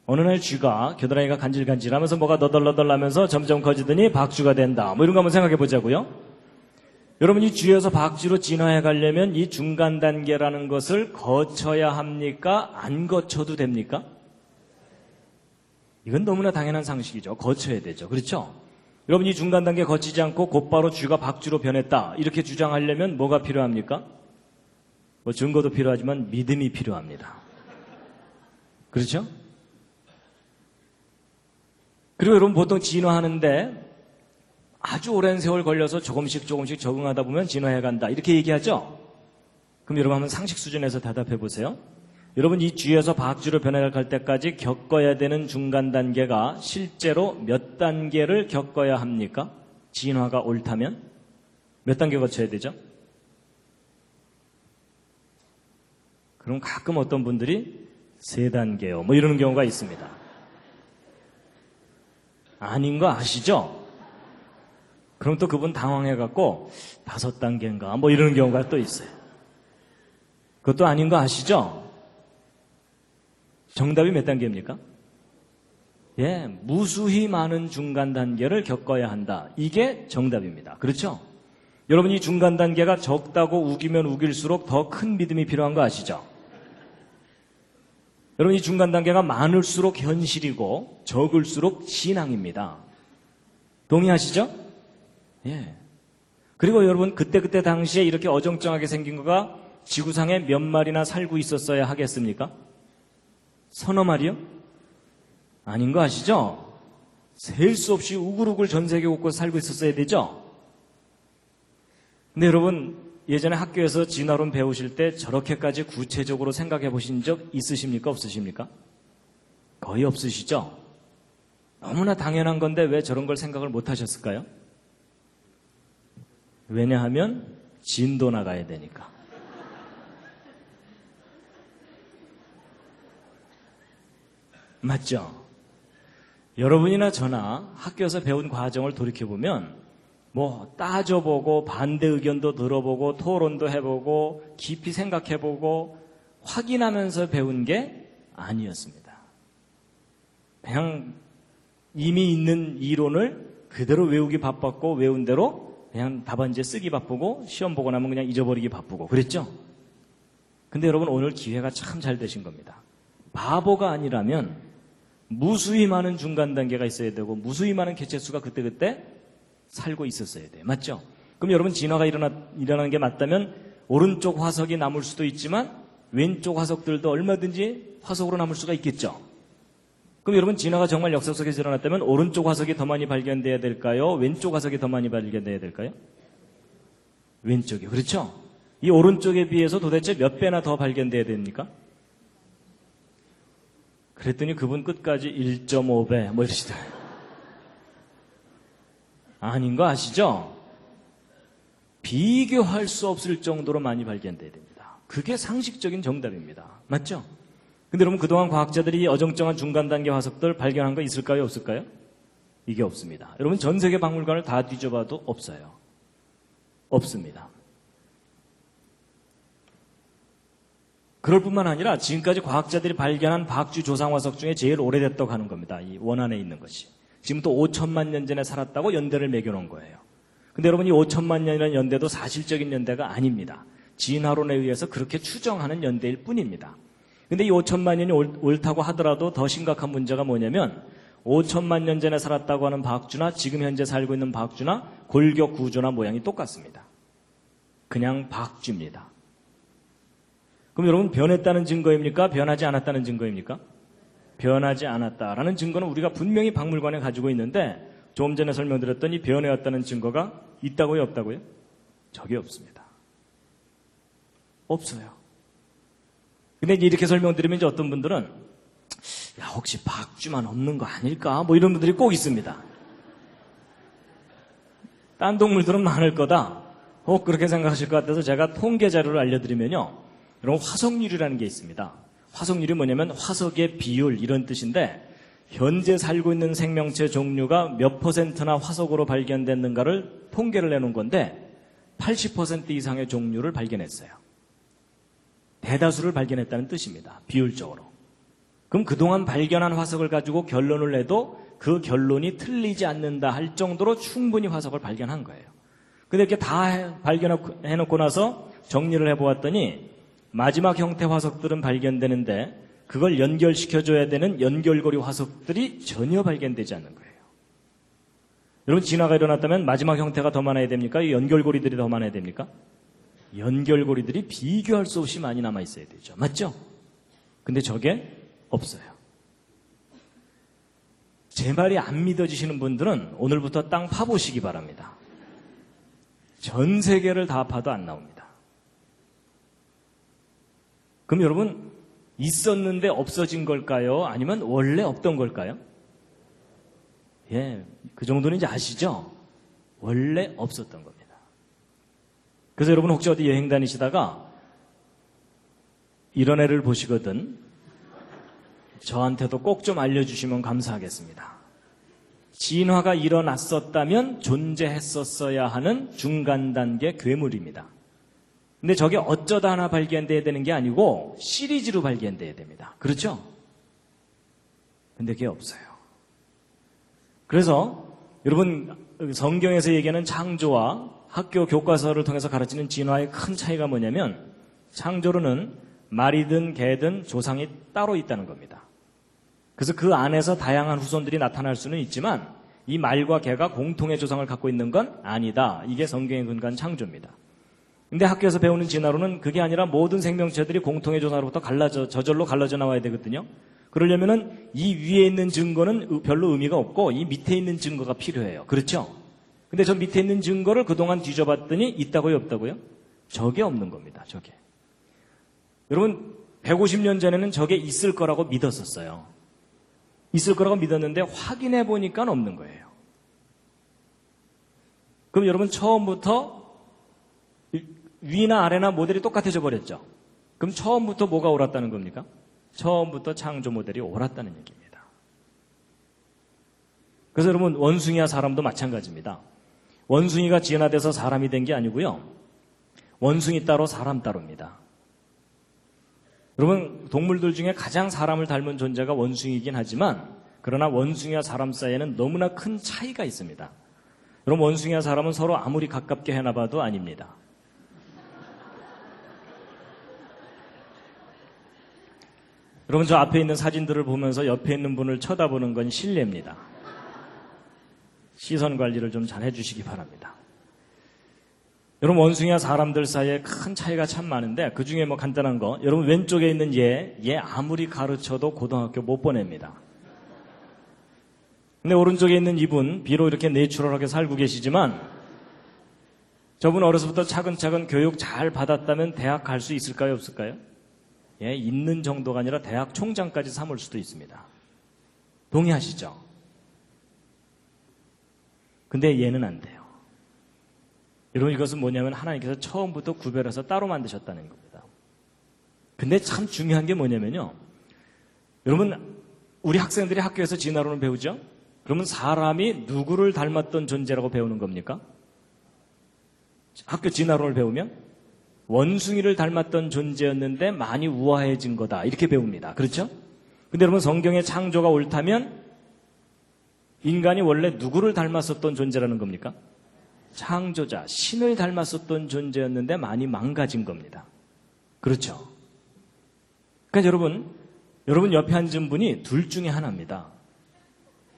어느 날 쥐가 겨드랑이가 간질간질하면서 뭐가 너덜너덜하면서 점점 커지더니 박쥐가 된다. 뭐 이런 거 한번 생각해 보자고요. 여러분 이 쥐에서 박쥐로 진화해 가려면 이 중간 단계라는 것을 거쳐야 합니까? 안 거쳐도 됩니까? 이건 너무나 당연한 상식이죠. 거쳐야 되죠. 그렇죠? 여러분 이 중간 단계 거치지 않고 곧바로 쥐가 박쥐로 변했다 이렇게 주장하려면 뭐가 필요합니까? 뭐 증거도 필요하지만 믿음이 필요합니다. 그렇죠? 그리고 여러분 보통 진화하는데 아주 오랜 세월 걸려서 조금씩 적응하다 보면 진화해 간다 이렇게 얘기하죠? 그럼 여러분 한번 상식 수준에서 대답해 보세요. 여러분 이 쥐에서 박쥐로 변해갈 때까지 겪어야 되는 중간 단계가 실제로 몇 단계를 겪어야 합니까? 진화가 옳다면? 몇 단계 거쳐야 되죠? 그럼 가끔 어떤 분들이 3단계요 뭐 이러는 경우가 있습니다. 아닌 거 아시죠? 그럼 또 그분 당황해갖고 5단계인가 뭐 이러는 경우가 또 있어요. 그것도 아닌 거 아시죠? 정답이 몇 단계입니까? 예, 무수히 많은 중간 단계를 겪어야 한다. 이게 정답입니다. 그렇죠? 여러분 이 중간 단계가 적다고 우기면 우길수록 더 큰 믿음이 필요한 거 아시죠? 여러분 이 중간 단계가 많을수록 현실이고 적을수록 신앙입니다. 동의하시죠? 예. 그리고 여러분 그때 당시에 이렇게 어정쩡하게 생긴 거가 지구상에 몇 마리나 살고 있었어야 하겠습니까? 서너 마리요? 아닌 거 아시죠? 셀 수 없이 우글우글 전 세계 곳곳 살고 있었어야 되죠? 근데 여러분 예전에 학교에서 진화론 배우실 때 저렇게까지 구체적으로 생각해 보신 적 있으십니까? 없으십니까? 거의 없으시죠? 너무나 당연한 건데 왜 저런 걸 생각을 못 하셨을까요? 왜냐하면 진도 나가야 되니까. 맞죠? 여러분이나 저나 학교에서 배운 과정을 돌이켜보면 뭐 따져보고 반대 의견도 들어보고 토론도 해보고 깊이 생각해보고 확인하면서 배운 게 아니었습니다. 그냥 이미 있는 이론을 그대로 외우기 바빴고 외운 대로 그냥 답안지에 쓰기 바쁘고 시험 보고 나면 그냥 잊어버리기 바쁘고 그랬죠? 근데 여러분 오늘 기회가 참 잘 되신 겁니다. 바보가 아니라면 무수히 많은 중간 단계가 있어야 되고 무수히 많은 개체수가 그때그때 살고 있었어야 돼요. 맞죠? 그럼 여러분 진화가 일어나는 게 맞다면 오른쪽 화석이 남을 수도 있지만 왼쪽 화석들도 얼마든지 화석으로 남을 수가 있겠죠? 그럼 여러분 진화가 정말 역사 속에서 일어났다면 오른쪽 화석이 더 많이 발견돼야 될까요? 왼쪽 화석이 더 많이 발견돼야 될까요? 왼쪽이요. 그렇죠? 이 오른쪽에 비해서 도대체 몇 배나 더 발견돼야 됩니까? 그랬더니 그분 끝까지 1.5배 뭐 이러시더라고요. 아닌 거 아시죠? 비교할 수 없을 정도로 많이 발견돼야 됩니다. 그게 상식적인 정답입니다. 맞죠? 근데 여러분 그동안 과학자들이 어정쩡한 중간 단계 화석들 발견한 거 있을까요? 없을까요? 이게 없습니다. 여러분 전 세계 박물관을 다 뒤져봐도 없어요. 없습니다. 그럴 뿐만 아니라 지금까지 과학자들이 발견한 박쥐 조상 화석 중에 제일 오래됐다고 하는 겁니다. 이 원안에 있는 것이. 지금부터 5천만 년 전에 살았다고 연대를 매겨놓은 거예요. 근데 여러분 이 5천만 년이라는 연대도 사실적인 연대가 아닙니다. 진화론에 의해서 그렇게 추정하는 연대일 뿐입니다. 근데 이 5천만 년이 옳다고 하더라도 더 심각한 문제가 뭐냐면 5천만 년 전에 살았다고 하는 박쥐나 지금 현재 살고 있는 박쥐나 골격 구조나 모양이 똑같습니다. 그냥 박쥐입니다. 그럼 여러분 변했다는 증거입니까? 변하지 않았다는 증거입니까? 변하지 않았다라는 증거는 우리가 분명히 박물관에 가지고 있는데 조금 전에 설명드렸더니 변해왔다는 증거가 있다고요? 없다고요? 저게 없습니다. 없어요. 근데 이렇게 설명드리면 이제 어떤 분들은 야 혹시 박쥐만 없는 거 아닐까? 뭐 이런 분들이 꼭 있습니다. 딴 동물들은 많을 거다. 그렇게 생각하실 것 같아서 제가 통계 자료를 알려드리면요. 여러분 화석률이라는 게 있습니다. 화석률이 뭐냐면 화석의 비율 이런 뜻인데 현재 살고 있는 생명체 종류가 몇 %나 화석으로 발견됐는가를 통계를 내놓은 건데 80% 이상의 종류를 발견했어요. 대다수를 발견했다는 뜻입니다. 비율적으로. 그럼 그동안 발견한 화석을 가지고 결론을 내도 그 결론이 틀리지 않는다 할 정도로 충분히 화석을 발견한 거예요. 근데 이렇게 다 발견해놓고 나서 정리를 해보았더니 마지막 형태 화석들은 발견되는데 그걸 연결시켜줘야 되는 연결고리 화석들이 전혀 발견되지 않는 거예요. 여러분 진화가 일어났다면 마지막 형태가 더 많아야 됩니까? 이 연결고리들이 더 많아야 됩니까? 연결고리들이 비교할 수 없이 많이 남아있어야 되죠. 맞죠? 근데 저게 없어요. 제 말이 안 믿어지시는 분들은 오늘부터 땅 파보시기 바랍니다. 전 세계를 다 파도 안 나옵니다. 그럼 여러분 있었는데 없어진 걸까요? 아니면 원래 없던 걸까요? 예, 그 정도는 이제 아시죠? 원래 없었던 겁니다. 그래서 여러분 혹시 어디 여행 다니시다가 이런 애를 보시거든 저한테도 꼭 좀 알려주시면 감사하겠습니다. 진화가 일어났었다면 존재했었어야 하는 중간 단계 괴물입니다. 근데 저게 어쩌다 하나 발견돼야 되는 게 아니고 시리즈로 발견돼야 됩니다. 그렇죠? 근데 그게 없어요. 그래서 여러분 성경에서 얘기하는 창조와 학교 교과서를 통해서 가르치는 진화의 큰 차이가 뭐냐면 창조로는 말이든 개든 조상이 따로 있다는 겁니다. 그래서 그 안에서 다양한 후손들이 나타날 수는 있지만 이 말과 개가 공통의 조상을 갖고 있는 건 아니다. 이게 성경에 근거한 창조입니다. 근데 학교에서 배우는 진화론은 그게 아니라 모든 생명체들이 공통의 조상으로부터 저절로 갈라져 나와야 되거든요. 그러려면은 이 위에 있는 증거는 별로 의미가 없고 이 밑에 있는 증거가 필요해요. 그렇죠? 근데 저 밑에 있는 증거를 그동안 뒤져봤더니 있다고요, 없다고요? 저게 없는 겁니다. 저게. 여러분 150년 전에는 저게 있을 거라고 믿었었어요. 있을 거라고 믿었는데 확인해 보니까 없는 거예요. 그럼 여러분 처음부터 위나 아래나 모델이 똑같아져 버렸죠. 그럼 처음부터 뭐가 옳았다는 겁니까? 처음부터 창조 모델이 옳았다는 얘기입니다. 그래서 여러분 원숭이와 사람도 마찬가지입니다. 원숭이가 진화돼서 사람이 된 게 아니고요. 원숭이 따로 사람 따로입니다. 여러분 동물들 중에 가장 사람을 닮은 존재가 원숭이긴 하지만 그러나 원숭이와 사람 사이에는 너무나 큰 차이가 있습니다. 여러분 원숭이와 사람은 서로 아무리 가깝게 해놔봐도 아닙니다. 여러분 저 앞에 있는 사진들을 보면서 옆에 있는 분을 쳐다보는 건 실례입니다. 시선 관리를 좀 잘 해주시기 바랍니다. 여러분 원숭이와 사람들 사이에 큰 차이가 참 많은데 그중에 뭐 간단한 거 여러분 왼쪽에 있는 얘 아무리 가르쳐도 고등학교 못 보냅니다. 근데 오른쪽에 있는 이분 비록 이렇게 내추럴하게 살고 계시지만 저분 어려서부터 차근차근 교육 잘 받았다면 대학 갈 수 있을까요? 없을까요? 예, 있는 정도가 아니라 대학 총장까지 삼을 수도 있습니다. 동의하시죠? 근데 얘는 안 돼요. 여러분 이것은 뭐냐면 하나님께서 처음부터 구별해서 따로 만드셨다는 겁니다. 근데 참 중요한 게 뭐냐면요. 여러분 우리 학생들이 학교에서 진화론을 배우죠? 그러면 사람이 누구를 닮았던 존재라고 배우는 겁니까? 학교 진화론을 배우면 원숭이를 닮았던 존재였는데 많이 우아해진 거다 이렇게 배웁니다. 그렇죠? 근데 여러분 성경의 창조가 옳다면 인간이 원래 누구를 닮았었던 존재라는 겁니까? 창조자, 신을 닮았었던 존재였는데 많이 망가진 겁니다. 그렇죠? 그러니까 여러분 옆에 앉은 분이 둘 중에 하나입니다.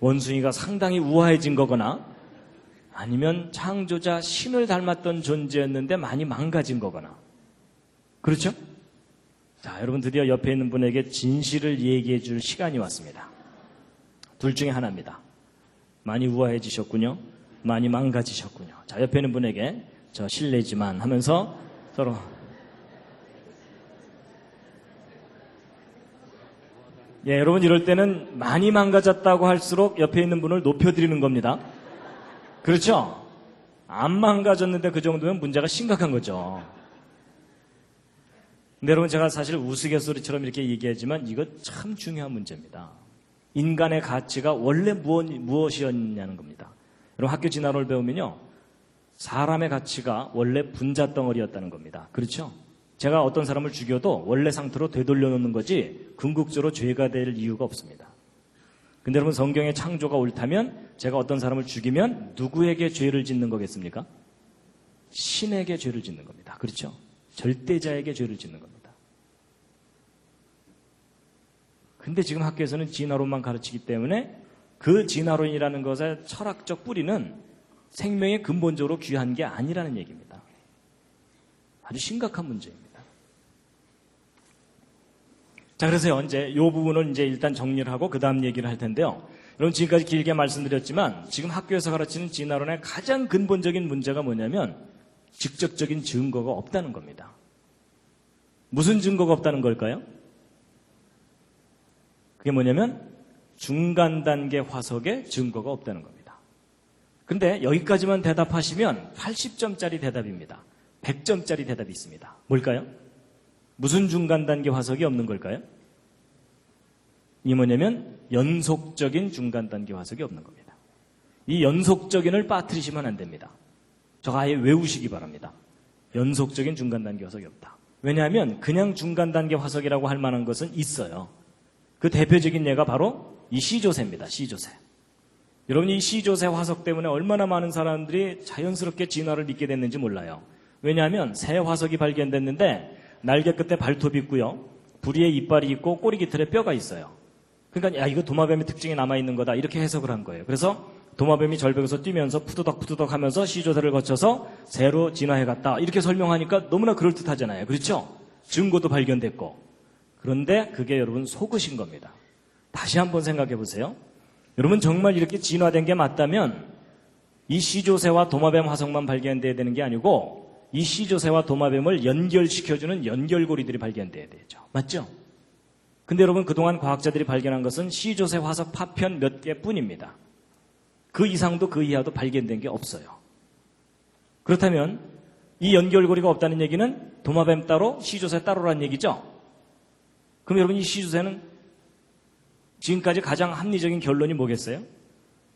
원숭이가 상당히 우아해진 거거나 아니면 창조자 신을 닮았던 존재였는데 많이 망가진 거거나. 그렇죠? 자, 여러분 드디어 옆에 있는 분에게 진실을 얘기해 줄 시간이 왔습니다. 둘 중에 하나입니다. 많이 우아해지셨군요. 많이 망가지셨군요. 자, 옆에 있는 분에게 저 실례지만 하면서 서로 예, 여러분 이럴 때는 많이 망가졌다고 할수록 옆에 있는 분을 높여드리는 겁니다. 그렇죠? 안 망가졌는데 그 정도면 문제가 심각한 거죠. 근데 여러분 제가 사실 우스갯소리처럼 이렇게 얘기하지만 이거 참 중요한 문제입니다. 인간의 가치가 원래 무엇이었냐는 겁니다. 여러분 학교 진화론을 배우면요. 사람의 가치가 원래 분자덩어리였다는 겁니다. 그렇죠? 제가 어떤 사람을 죽여도 원래 상태로 되돌려 놓는 거지 궁극적으로 죄가 될 이유가 없습니다. 근데 여러분 성경의 창조가 옳다면 제가 어떤 사람을 죽이면 누구에게 죄를 짓는 거겠습니까? 신에게 죄를 짓는 겁니다. 그렇죠? 절대자에게 죄를 짓는 겁니다. 근데 지금 학교에서는 진화론만 가르치기 때문에 그 진화론이라는 것의 철학적 뿌리는 생명에 근본적으로 귀한 게 아니라는 얘기입니다. 아주 심각한 문제입니다. 자, 그래서 이제 이 부분을 이제 일단 정리를 하고 그 다음 얘기를 할 텐데요. 여러분 지금까지 길게 말씀드렸지만 지금 학교에서 가르치는 진화론의 가장 근본적인 문제가 뭐냐면 직접적인 증거가 없다는 겁니다. 무슨 증거가 없다는 걸까요? 그게 뭐냐면 중간 단계 화석에 증거가 없다는 겁니다. 근데 여기까지만 대답하시면 80점짜리 대답입니다. 100점짜리 대답이 있습니다. 뭘까요? 무슨 중간 단계 화석이 없는 걸까요? 이 뭐냐면 연속적인 중간 단계 화석이 없는 겁니다. 이 연속적인을 빠뜨리시면 안 됩니다. 저거 아예 외우시기 바랍니다. 연속적인 중간 단계 화석이 없다. 왜냐하면 그냥 중간 단계 화석이라고 할 만한 것은 있어요. 그 대표적인 예가 바로 이 C조세입니다. C조세. 여러분이 이 C조세 화석 때문에 얼마나 많은 사람들이 자연스럽게 진화를 믿게 됐는지 몰라요. 왜냐하면 새 화석이 발견됐는데 날개 끝에 발톱이 있고요. 부리에 이빨이 있고 꼬리 깃털에 뼈가 있어요. 그러니까 야 이거 도마뱀의 특징이 남아있는 거다 이렇게 해석을 한 거예요. 그래서 도마뱀이 절벽에서 뛰면서 푸드덕푸드덕 하면서 C조세를 거쳐서 새로 진화해갔다 이렇게 설명하니까 너무나 그럴듯하잖아요. 그렇죠? 증거도 발견됐고. 그런데 그게 여러분 속으신 겁니다. 다시 한번 생각해 보세요. 여러분 정말 이렇게 진화된 게 맞다면 이 C조세와 도마뱀 화석만 발견돼야 되는 게 아니고 이 C조세와 도마뱀을 연결시켜주는 연결고리들이 발견돼야 되죠. 맞죠? 근데 여러분 그동안 과학자들이 발견한 것은 C조세 화석 파편 몇 개뿐입니다. 그 이상도 그 이하도 발견된 게 없어요. 그렇다면 이 연결고리가 없다는 얘기는 도마뱀 따로 C조세 따로라는 얘기죠? 그럼 여러분 이 C조세는 지금까지 가장 합리적인 결론이 뭐겠어요?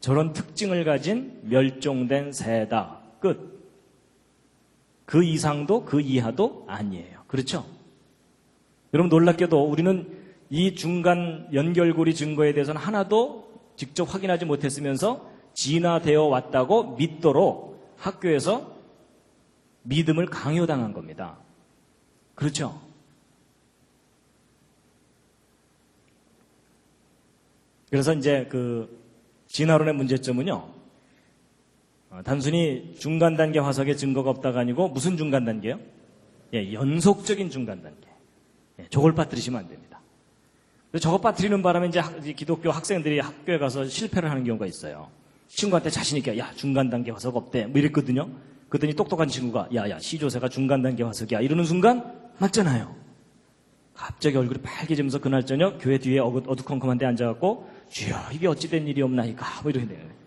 저런 특징을 가진 멸종된 새다. 끝. 그 이상도 그 이하도 아니에요. 그렇죠? 여러분 놀랍게도 우리는 이 중간 연결고리 증거에 대해서는 하나도 직접 확인하지 못했으면서 진화되어 왔다고 믿도록 학교에서 믿음을 강요당한 겁니다. 그렇죠? 그래서 이제 그 진화론의 문제점은요. 단순히 중간 단계 화석의 증거가 없다가 아니고 무슨 중간 단계요? 예, 연속적인 중간 단계. 예, 저걸 빠뜨리시면 안 됩니다. 저거 빠뜨리는 바람에 이제 기독교 학생들이 학교에 가서 실패를 하는 경우가 있어요. 친구한테 자신 있게 야 중간 단계 화석 없대 뭐 이랬거든요. 그랬더니 똑똑한 친구가 야 C조세가 중간 단계 화석이야 이러는 순간 맞잖아요. 갑자기 얼굴이 빨개지면서 그날 저녁 교회 뒤에 어두컴컴한 데 앉아갖고 주여 이게 어찌된 일이 없나이까 뭐 이러게 되는 거예요.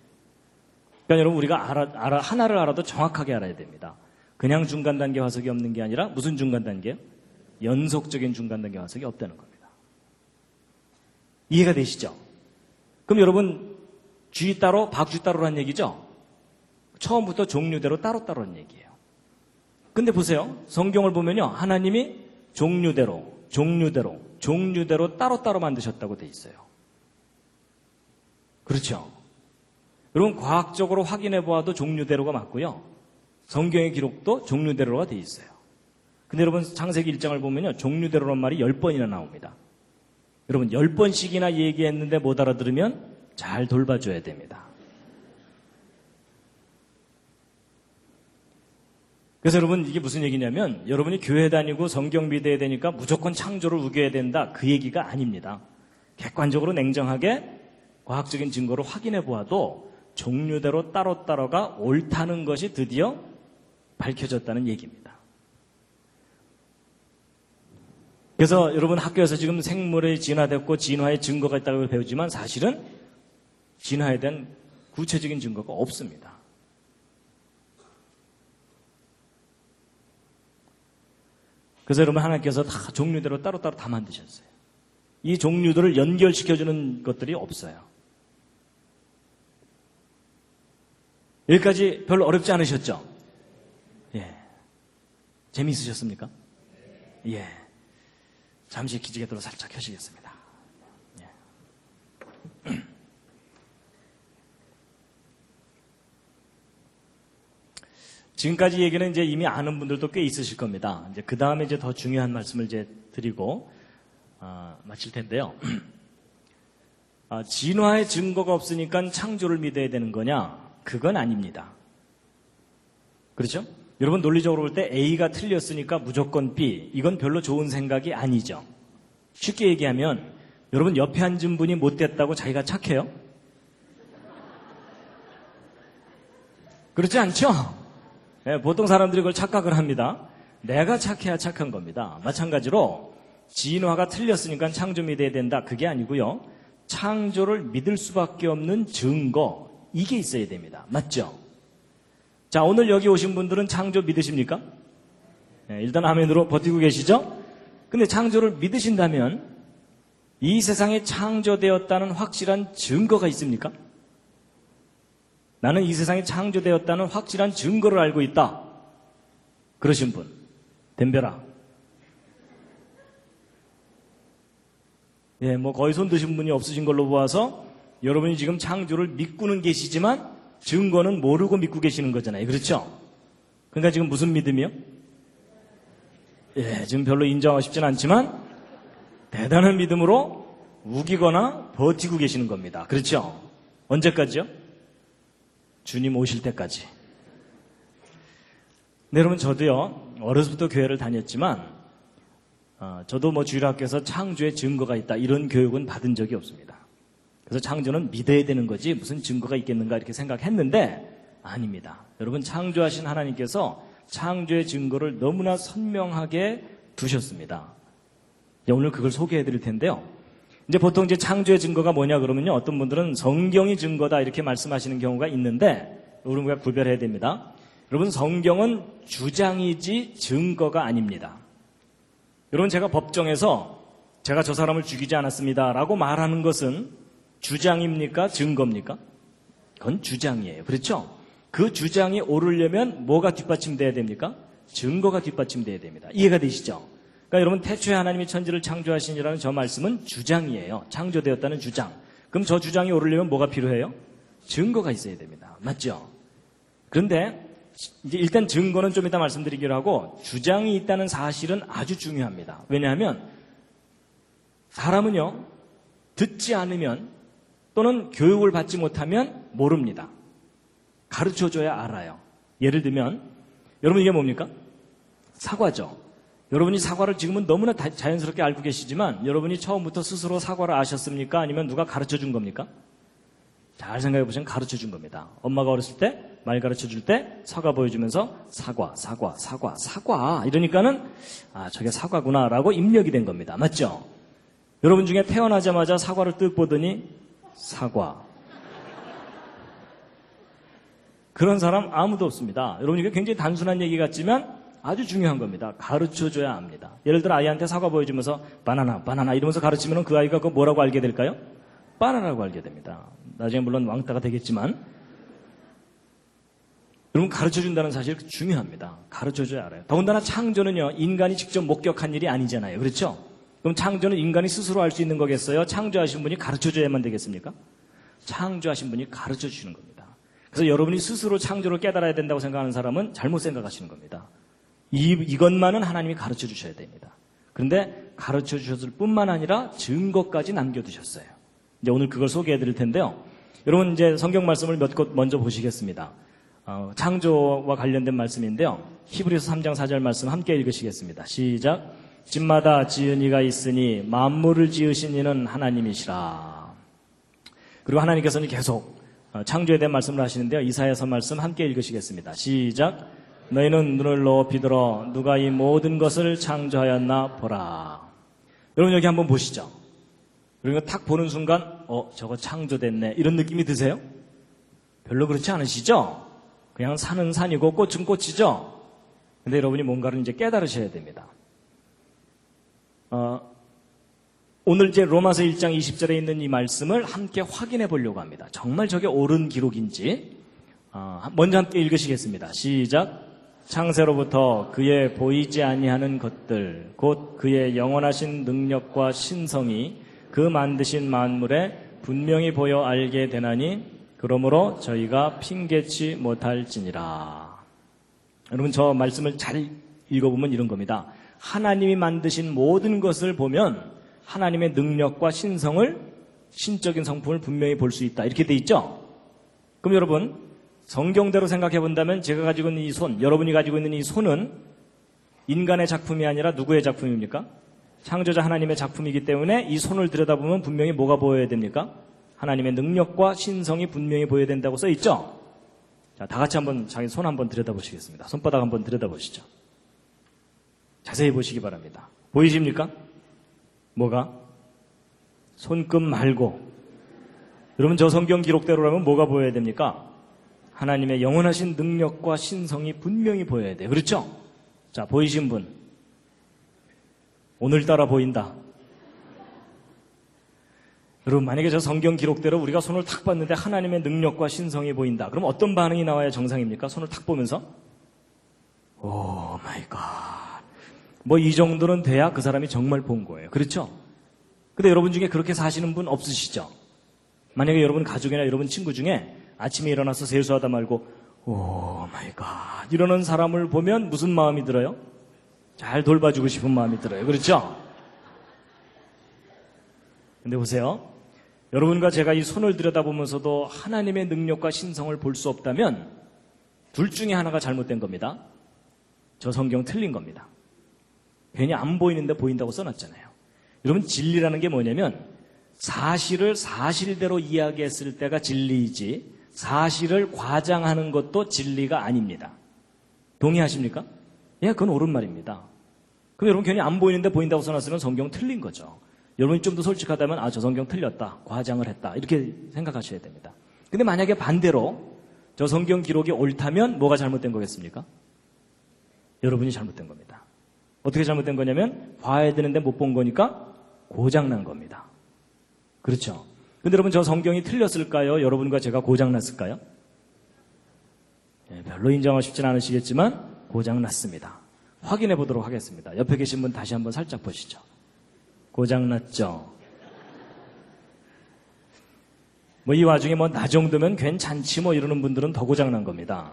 그러니까 여러분 우리가 하나를 알아도 정확하게 알아야 됩니다. 그냥 중간 단계 화석이 없는 게 아니라 무슨 중간 단계요? 연속적인 중간 단계 화석이 없다는 겁니다. 이해가 되시죠? 그럼 여러분 쥐 따로 박쥐 따로란 얘기죠? 처음부터 종류대로 따로따로란 얘기예요. 근데 보세요. 성경을 보면요. 하나님이 종류대로 따로따로 만드셨다고 돼 있어요. 그렇죠? 여러분 과학적으로 확인해 보아도 종류대로가 맞고요. 성경의 기록도 종류대로가 돼 있어요. 근데 여러분 창세기 1장을 보면요. 종류대로란 말이 10번이나 나옵니다. 여러분 10번씩이나 얘기했는데 못 알아들으면 잘 돌봐줘야 됩니다. 그래서 여러분 이게 무슨 얘기냐면 여러분이 교회 다니고 성경 믿어야 되니까 무조건 창조를 우겨야 된다 그 얘기가 아닙니다. 객관적으로 냉정하게 과학적인 증거로 확인해 보아도 종류대로 따로따로가 옳다는 것이 드디어 밝혀졌다는 얘기입니다. 그래서 여러분 학교에서 지금 생물이 진화됐고 진화의 증거가 있다고 배우지만 사실은 진화에 대한 구체적인 증거가 없습니다. 그래서 여러분 하나님께서 다 종류대로 따로따로 다 만드셨어요. 이 종류들을 연결시켜주는 것들이 없어요. 여기까지 별로 어렵지 않으셨죠? 예. 재미있으셨습니까? 예. 잠시 기지개도로 살짝 켜시겠습니다. 예. 지금까지 얘기는 이제 이미 아는 분들도 꽤 있으실 겁니다. 이제 그 다음에 이제 더 중요한 말씀을 이제 드리고 마칠 텐데요. 진화의 증거가 없으니까 창조를 믿어야 되는 거냐? 그건 아닙니다. 그렇죠? 여러분 논리적으로 볼 때 A가 틀렸으니까 무조건 B. 이건 별로 좋은 생각이 아니죠. 쉽게 얘기하면 여러분 옆에 앉은 분이 못됐다고 자기가 착해요? 그렇지 않죠? 네, 보통 사람들이 그걸 착각을 합니다. 내가 착해야 착한 겁니다. 마찬가지로 진화가 틀렸으니까 창조 믿어야 된다. 그게 아니고요. 창조를 믿을 수밖에 없는 증거 이게 있어야 됩니다. 맞죠? 자, 오늘 여기 오신 분들은 창조 믿으십니까? 네, 일단 아멘으로 버티고 계시죠? 근데 창조를 믿으신다면 이 세상에 창조되었다는 확실한 증거가 있습니까? 나는 이 세상에 창조되었다는 확실한 증거를 알고 있다. 그러신 분, 덤벼라. 예, 뭐 거의 손 드신 분이 없으신 걸로 보아서 여러분이 지금 창조를 믿고는 계시지만 증거는 모르고 믿고 계시는 거잖아요. 그렇죠? 그러니까 지금 무슨 믿음이요? 예, 지금 별로 인정하고 싶진 않지만 대단한 믿음으로 우기거나 버티고 계시는 겁니다. 그렇죠? 언제까지요? 주님 오실 때까지. 네, 여러분 저도요 어려서부터 교회를 다녔지만 저도 뭐 주일학교에서 창조의 증거가 있다 이런 교육은 받은 적이 없습니다. 그래서 창조는 믿어야 되는 거지 무슨 증거가 있겠는가 이렇게 생각했는데 아닙니다. 여러분 창조하신 하나님께서 창조의 증거를 너무나 선명하게 두셨습니다. 오늘 그걸 소개해 드릴 텐데요. 이제 보통 이제 창조의 증거가 뭐냐 그러면요. 어떤 분들은 성경이 증거다 이렇게 말씀하시는 경우가 있는데 우리가 구별해야 됩니다. 여러분 성경은 주장이지 증거가 아닙니다. 여러분 제가 법정에서 제가 저 사람을 죽이지 않았습니다 라고 말하는 것은 주장입니까? 증거입니까? 그건 주장이에요. 그렇죠? 그 주장이 오르려면 뭐가 뒷받침돼야 됩니까? 증거가 뒷받침돼야 됩니다. 이해가 되시죠? 그러니까 여러분 태초에 하나님이 천지를 창조하시니라는 저 말씀은 주장이에요. 창조되었다는 주장. 그럼 저 주장이 오르려면 뭐가 필요해요? 증거가 있어야 됩니다. 맞죠? 그런데 이제 일단 증거는 좀 이따 말씀드리기로 하고 주장이 있다는 사실은 아주 중요합니다. 왜냐하면 사람은요 듣지 않으면 또는 교육을 받지 못하면 모릅니다. 가르쳐줘야 알아요. 예를 들면 여러분 이게 뭡니까? 사과죠. 여러분이 사과를 지금은 너무나 자연스럽게 알고 계시지만 여러분이 처음부터 스스로 사과를 아셨습니까? 아니면 누가 가르쳐준 겁니까? 잘 생각해 보시면 가르쳐준 겁니다. 엄마가 어렸을 때 말 가르쳐줄 때 사과 보여주면서 사과 이러니까는 아 저게 사과구나 라고 입력이 된 겁니다. 맞죠? 여러분 중에 태어나자마자 사과를 뜩 보더니 사과 그런 사람 아무도 없습니다. 여러분, 이게 굉장히 단순한 얘기 같지만 아주 중요한 겁니다. 가르쳐줘야 합니다. 예를 들어 아이한테 사과 보여주면서 바나나, 바나나 이러면서 가르치면 그 아이가 그거 뭐라고 알게 될까요? 바나나라고 알게 됩니다. 나중에 물론 왕따가 되겠지만 여러분, 가르쳐준다는 사실 중요합니다. 가르쳐줘야 알아요. 더군다나 창조는요, 인간이 직접 목격한 일이 아니잖아요. 그렇죠? 그럼 창조는 인간이 스스로 할 수 있는 거겠어요? 창조하신 분이 가르쳐줘야만 되겠습니까? 창조하신 분이 가르쳐주시는 겁니다. 그래서 여러분이 스스로 창조를 깨달아야 된다고 생각하는 사람은 잘못 생각하시는 겁니다. 이것만은 하나님이 가르쳐 주셔야 됩니다. 그런데 가르쳐 주셨을 뿐만 아니라 증거까지 남겨두셨어요. 이제 오늘 그걸 소개해 드릴 텐데요. 여러분, 이제 성경 말씀을 몇 곳 먼저 보시겠습니다. 창조와 관련된 말씀인데요. 히브리서 3장 4절 말씀 함께 읽으시겠습니다. 시작. 집마다 지은 이가 있으니 만물을 지으신 이는 하나님이시라. 그리고 하나님께서는 계속 창조에 대한 말씀을 하시는데요. 이사야서 말씀 함께 읽으시겠습니다. 시작. 너희는 눈을 높이 들어 누가 이 모든 것을 창조하였나 보라. 여러분, 여기 한번 보시죠. 그러니까 탁 보는 순간 저거 창조됐네 이런 느낌이 드세요? 별로 그렇지 않으시죠? 그냥 산은 산이고 꽃은 꽃이죠? 근데 여러분이 뭔가를 이제 깨달으셔야 됩니다. 오늘 이제 로마서 1장 20절에 있는 이 말씀을 함께 확인해 보려고 합니다. 정말 저게 옳은 기록인지 먼저 함께 읽으시겠습니다. 시작. 창세로부터 그의 보이지 아니하는 것들 곧 그의 영원하신 능력과 신성이 그 만드신 만물에 분명히 보여 알게 되나니 그러므로 저희가 핑계치 못할지니라. 여러분, 저 말씀을 잘 읽어보면 이런 겁니다. 하나님이 만드신 모든 것을 보면 하나님의 능력과 신성을, 신적인 성품을 분명히 볼 수 있다. 이렇게 돼 있죠? 그럼 여러분, 성경대로 생각해 본다면 제가 가지고 있는 이 손, 여러분이 가지고 있는 이 손은 인간의 작품이 아니라 누구의 작품입니까? 창조자 하나님의 작품이기 때문에 이 손을 들여다보면 분명히 뭐가 보여야 됩니까? 하나님의 능력과 신성이 분명히 보여야 된다고 써 있죠? 자, 다 같이 한번 자기 손 한번 들여다보시겠습니다. 손바닥 한번 들여다보시죠. 자세히 보시기 바랍니다. 보이십니까? 뭐가? 손끝 말고. 여러분, 저 성경 기록대로라면 뭐가 보여야 됩니까? 하나님의 영원하신 능력과 신성이 분명히 보여야 돼요. 그렇죠? 자, 보이신 분. 오늘따라 보인다. 여러분, 만약에 저 성경 기록대로 우리가 손을 탁 봤는데 하나님의 능력과 신성이 보인다. 그럼 어떤 반응이 나와야 정상입니까? 손을 탁 보면서? 오 마이 갓. 뭐 이 정도는 돼야 그 사람이 정말 본 거예요. 그렇죠? 근데 여러분 중에 그렇게 사시는 분 없으시죠? 만약에 여러분 가족이나 여러분 친구 중에 아침에 일어나서 세수하다 말고 오 마이 갓 이러는 사람을 보면 무슨 마음이 들어요? 잘 돌봐주고 싶은 마음이 들어요. 그렇죠? 근데 보세요. 여러분과 제가 이 손을 들여다보면서도 하나님의 능력과 신성을 볼 수 없다면 둘 중에 하나가 잘못된 겁니다. 저 성경 틀린 겁니다. 괜히 안 보이는데 보인다고 써놨잖아요. 여러분, 진리라는 게 뭐냐면 사실을 사실대로 이야기했을 때가 진리이지 사실을 과장하는 것도 진리가 아닙니다. 동의하십니까? 예, 그건 옳은 말입니다. 그럼 여러분 괜히 안 보이는데 보인다고 써놨으면 성경 틀린 거죠. 여러분이 좀 더 솔직하다면 저 성경 틀렸다, 과장을 했다 이렇게 생각하셔야 됩니다. 근데 만약에 반대로 저 성경 기록이 옳다면 뭐가 잘못된 거겠습니까? 여러분이 잘못된 겁니다. 어떻게 잘못된 거냐면 봐야 되는데 못 본 거니까 고장난 겁니다. 그렇죠? 근데 여러분, 저 성경이 틀렸을까요? 여러분과 제가 고장났을까요? 네, 별로 인정하고 싶진 않으시겠지만 고장났습니다. 확인해 보도록 하겠습니다. 옆에 계신 분 다시 한번 살짝 보시죠. 고장났죠? 뭐 이 와중에 뭐 나 정도면 괜찮지 뭐 이러는 분들은 더 고장난 겁니다.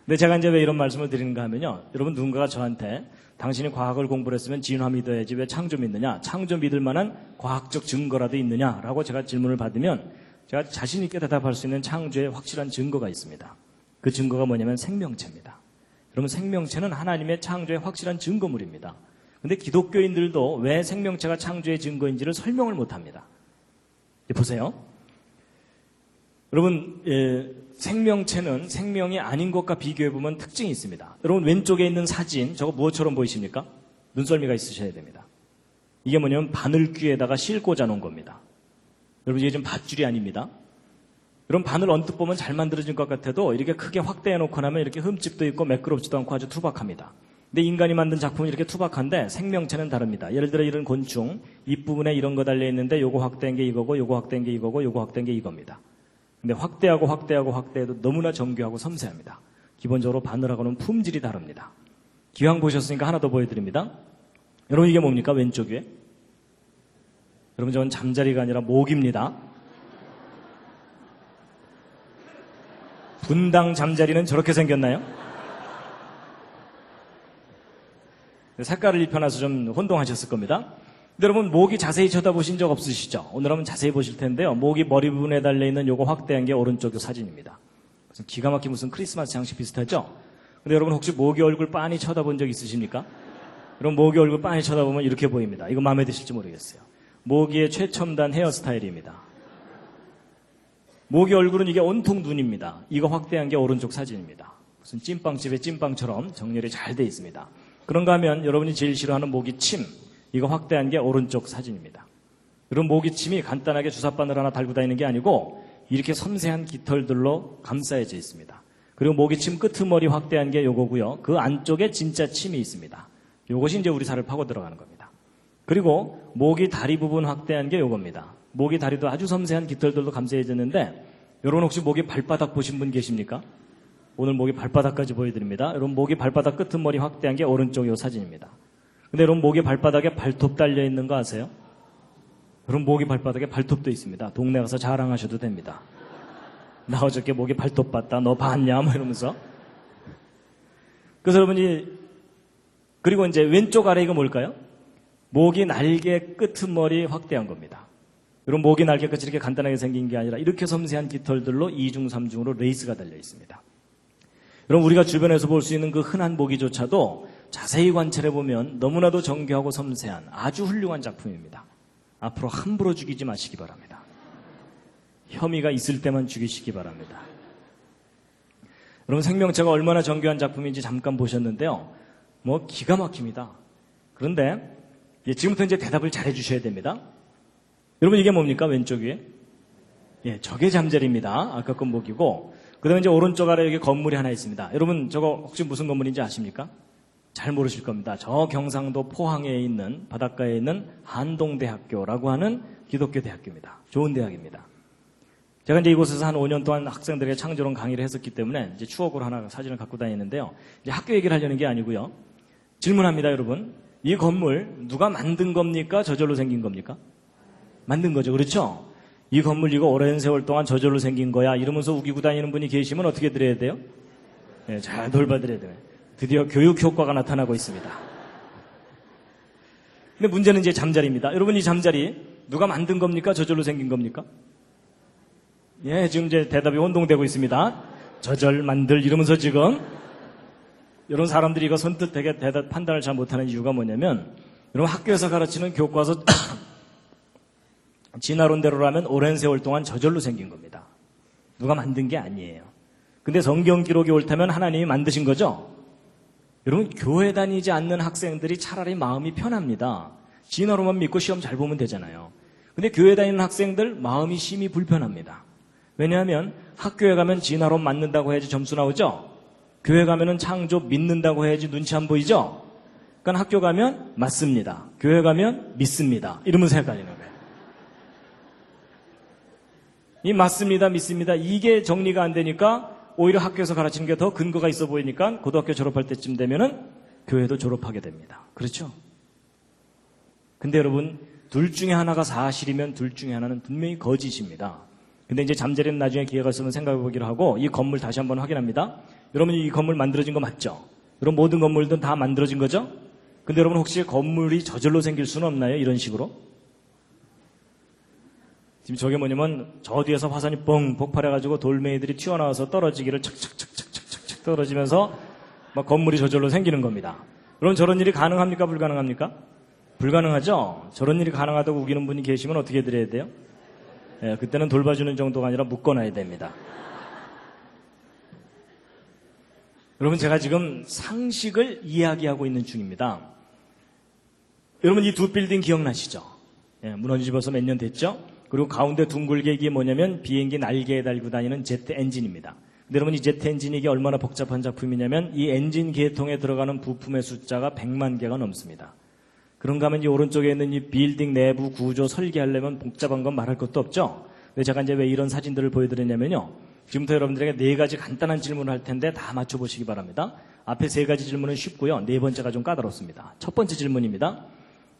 근데 제가 이제 왜 이런 말씀을 드리는가 하면요. 여러분, 누군가가 저한테 당신이 과학을 공부를 했으면 진화 믿어야지 왜 창조 믿느냐? 창조 믿을 만한 과학적 증거라도 있느냐라고 제가 질문을 받으면 제가 자신 있게 대답할 수 있는 창조의 확실한 증거가 있습니다. 그 증거가 뭐냐면 생명체입니다. 여러분, 생명체는 하나님의 창조의 확실한 증거물입니다. 근데 기독교인들도 왜 생명체가 창조의 증거인지를 설명을 못합니다. 보세요. 여러분, 생명체는 생명이 아닌 것과 비교해보면 특징이 있습니다. 여러분, 왼쪽에 있는 사진, 저거 무엇처럼 보이십니까? 눈썰미가 있으셔야 됩니다. 이게 뭐냐면 바늘귀에다가 실 꽂아 놓은 겁니다. 여러분, 이게 지금 밧줄이 아닙니다. 이런 반을 언뜻 보면 잘 만들어진 것 같아도 이렇게 크게 확대해 놓고 나면 이렇게 흠집도 있고 매끄럽지도 않고 아주 투박합니다. 근데 인간이 만든 작품은 이렇게 투박한데 생명체는 다릅니다. 예를 들어 이런 곤충, 입부분에 이런 거 달려 있는데 요거 확대한 게 이거고 요거 확대한 게 이거고 요거 확대한 게 이겁니다. 근데 확대해도 너무나 정교하고 섬세합니다. 기본적으로 바늘하고는 품질이 다릅니다. 기왕 보셨으니까 하나 더 보여드립니다. 여러분 이게 뭡니까? 왼쪽 위에? 여러분 저건 잠자리가 아니라 모기입니다. 분당 잠자리는 저렇게 생겼나요? 색깔을 입혀놔서 좀 혼동하셨을 겁니다. 근데 여러분 모기 자세히 쳐다보신 적 없으시죠? 오늘 한번 자세히 보실 텐데요. 모기 머리 부분에 달려있는 요거 확대한 게 오른쪽 사진입니다. 무슨 기가 막힌 무슨 크리스마스 장식 비슷하죠? 근데 여러분 혹시 모기 얼굴 빤히 쳐다본 적 있으십니까? 여러분 모기 얼굴 빤히 쳐다보면 이렇게 보입니다. 이거 마음에 드실지 모르겠어요. 모기의 최첨단 헤어스타일입니다. 모기 얼굴은 이게 온통 눈입니다. 이거 확대한 게 오른쪽 사진입니다. 무슨 찐빵집의 찐빵처럼 정렬이 잘 돼 있습니다. 그런가 하면 여러분이 제일 싫어하는 모기침, 이거 확대한 게 오른쪽 사진입니다. 이런 모기침이 간단하게 주사바늘 하나 달고 다니는 게 아니고 이렇게 섬세한 깃털들로 감싸여져 있습니다. 그리고 모기침 끄트머리 확대한 게 요거고요. 그 안쪽에 진짜 침이 있습니다. 요것이 이제 우리 살을 파고 들어가는 겁니다. 그리고 모기 다리 부분 확대한 게 요겁니다. 모기 다리도 아주 섬세한 깃털들로 감싸여졌는데 여러분 혹시 모기 발바닥 보신 분 계십니까? 오늘 모기 발바닥까지 보여드립니다. 여러분 모기 발바닥 끄트머리 확대한 게 오른쪽 요 사진입니다. 근데 여러분 모기 발바닥에 발톱 달려있는 거 아세요? 여러분 모기 발바닥에 발톱도 있습니다. 동네 가서 자랑하셔도 됩니다. 나 어저께 모기 발톱 봤다. 너 봤냐? 뭐 이러면서. 그래서 여러분이 그리고 이제 왼쪽 아래 이거 뭘까요? 모기 날개 끄트머리 확대한 겁니다. 여러분 모기 날개 끝이 이렇게 간단하게 생긴 게 아니라 이렇게 섬세한 깃털들로 2중, 3중으로 레이스가 달려 있습니다. 여러분 우리가 주변에서 볼 수 있는 그 흔한 모기조차도 자세히 관찰해 보면 너무나도 정교하고 섬세한 아주 훌륭한 작품입니다. 앞으로 함부로 죽이지 마시기 바랍니다. 혐의가 있을 때만 죽이시기 바랍니다. 여러분 생명체가 얼마나 정교한 작품인지 잠깐 보셨는데요. 뭐 기가 막힙니다. 그런데 지금부터 이제 대답을 잘 해주셔야 됩니다. 여러분 이게 뭡니까? 왼쪽 위에? 예, 저게 잠자리입니다. 아까 건 모기고 그 다음에 이제 오른쪽 아래 여기 건물이 하나 있습니다. 여러분 저거 혹시 무슨 건물인지 아십니까? 잘 모르실 겁니다. 저 경상도 포항에 있는 바닷가에 있는 한동대학교라고 하는 기독교 대학교입니다. 좋은 대학입니다. 제가 이제 이곳에서 한 5년 동안 학생들에게 창조론 강의를 했었기 때문에 이제 추억으로 하나 사진을 갖고 다니는데요. 이제 학교 얘기를 하려는 게 아니고요. 질문합니다, 여러분. 이 건물 누가 만든 겁니까? 저절로 생긴 겁니까? 만든 거죠. 그렇죠? 이 건물 이거 오랜 세월 동안 저절로 생긴 거야. 이러면서 우기고 다니는 분이 계시면 어떻게 드려야 돼요? 네, 잘 돌봐드려야 돼요. 드디어 교육 효과가 나타나고 있습니다. 근데 문제는 이제 잠자리입니다. 여러분 이 잠자리 누가 만든 겁니까? 저절로 생긴 겁니까? 예, 지금 이제 대답이 혼동되고 있습니다. 저절 만들 이러면서 지금 이런 사람들이 이거 선뜻 되게 대답 판단을 잘 못하는 이유가 뭐냐면 여러분 학교에서 가르치는 교과서 진화론대로라면 오랜 세월 동안 저절로 생긴 겁니다. 누가 만든 게 아니에요. 근데 성경 기록이 옳다면 하나님이 만드신 거죠? 여러분 교회 다니지 않는 학생들이 차라리 마음이 편합니다. 진화론만 믿고 시험 잘 보면 되잖아요. 근데 교회 다니는 학생들 마음이 심히 불편합니다. 왜냐하면 학교에 가면 진화론 맞는다고 해야지 점수 나오죠? 교회 가면은 창조 믿는다고 해야지 눈치 안 보이죠? 그러니까 학교 가면 맞습니다. 교회 가면 믿습니다. 이러면서 헷갈리는 거예요. 이 맞습니다, 믿습니다. 이게 정리가 안 되니까 오히려 학교에서 가르치는 게 더 근거가 있어 보이니까 고등학교 졸업할 때쯤 되면은 교회도 졸업하게 됩니다. 그렇죠? 근데 여러분, 둘 중에 하나가 사실이면 둘 중에 하나는 분명히 거짓입니다. 근데 이제 잠자리는 나중에 기회가 있으면 생각해 보기로 하고 이 건물 다시 한번 확인합니다. 여러분 이 건물 만들어진 거 맞죠? 여러분 모든 건물들은 다 만들어진 거죠? 근데 여러분 혹시 건물이 저절로 생길 수는 없나요? 이런 식으로? 지금 저게 뭐냐면 저 뒤에서 화산이 뻥 폭발해가지고 돌멩이들이 튀어나와서 떨어지기를 착착착착착착 떨어지면서 막 건물이 저절로 생기는 겁니다. 그럼 저런 일이 가능합니까? 불가능합니까? 불가능하죠? 저런 일이 가능하다고 우기는 분이 계시면 어떻게 드려야 돼요? 예, 그때는 돌봐주는 정도가 아니라 묶어놔야 됩니다. 여러분 제가 지금 상식을 이야기하고 있는 중입니다. 여러분 이 두 빌딩 기억나시죠? 예, 무너지지 벌써 몇 년 됐죠? 그리고 가운데 둥글게 이게 뭐냐면 비행기 날개에 달고 다니는 제트 엔진입니다. 근데 여러분 이 제트 엔진이 이게 얼마나 복잡한 작품이냐면 이 엔진 계통에 들어가는 부품의 숫자가 100만 개가 넘습니다. 그런가 하면 이 오른쪽에 있는 이 빌딩 내부 구조 설계하려면 복잡한 건 말할 것도 없죠. 근데 제가 이제 왜 이런 사진들을 보여드리냐면요. 지금부터 여러분들에게 4가지 간단한 질문을 할 텐데 다 맞춰보시기 바랍니다. 앞에 3가지 질문은 쉽고요. 4번째가 좀 까다롭습니다. 첫 번째 질문입니다.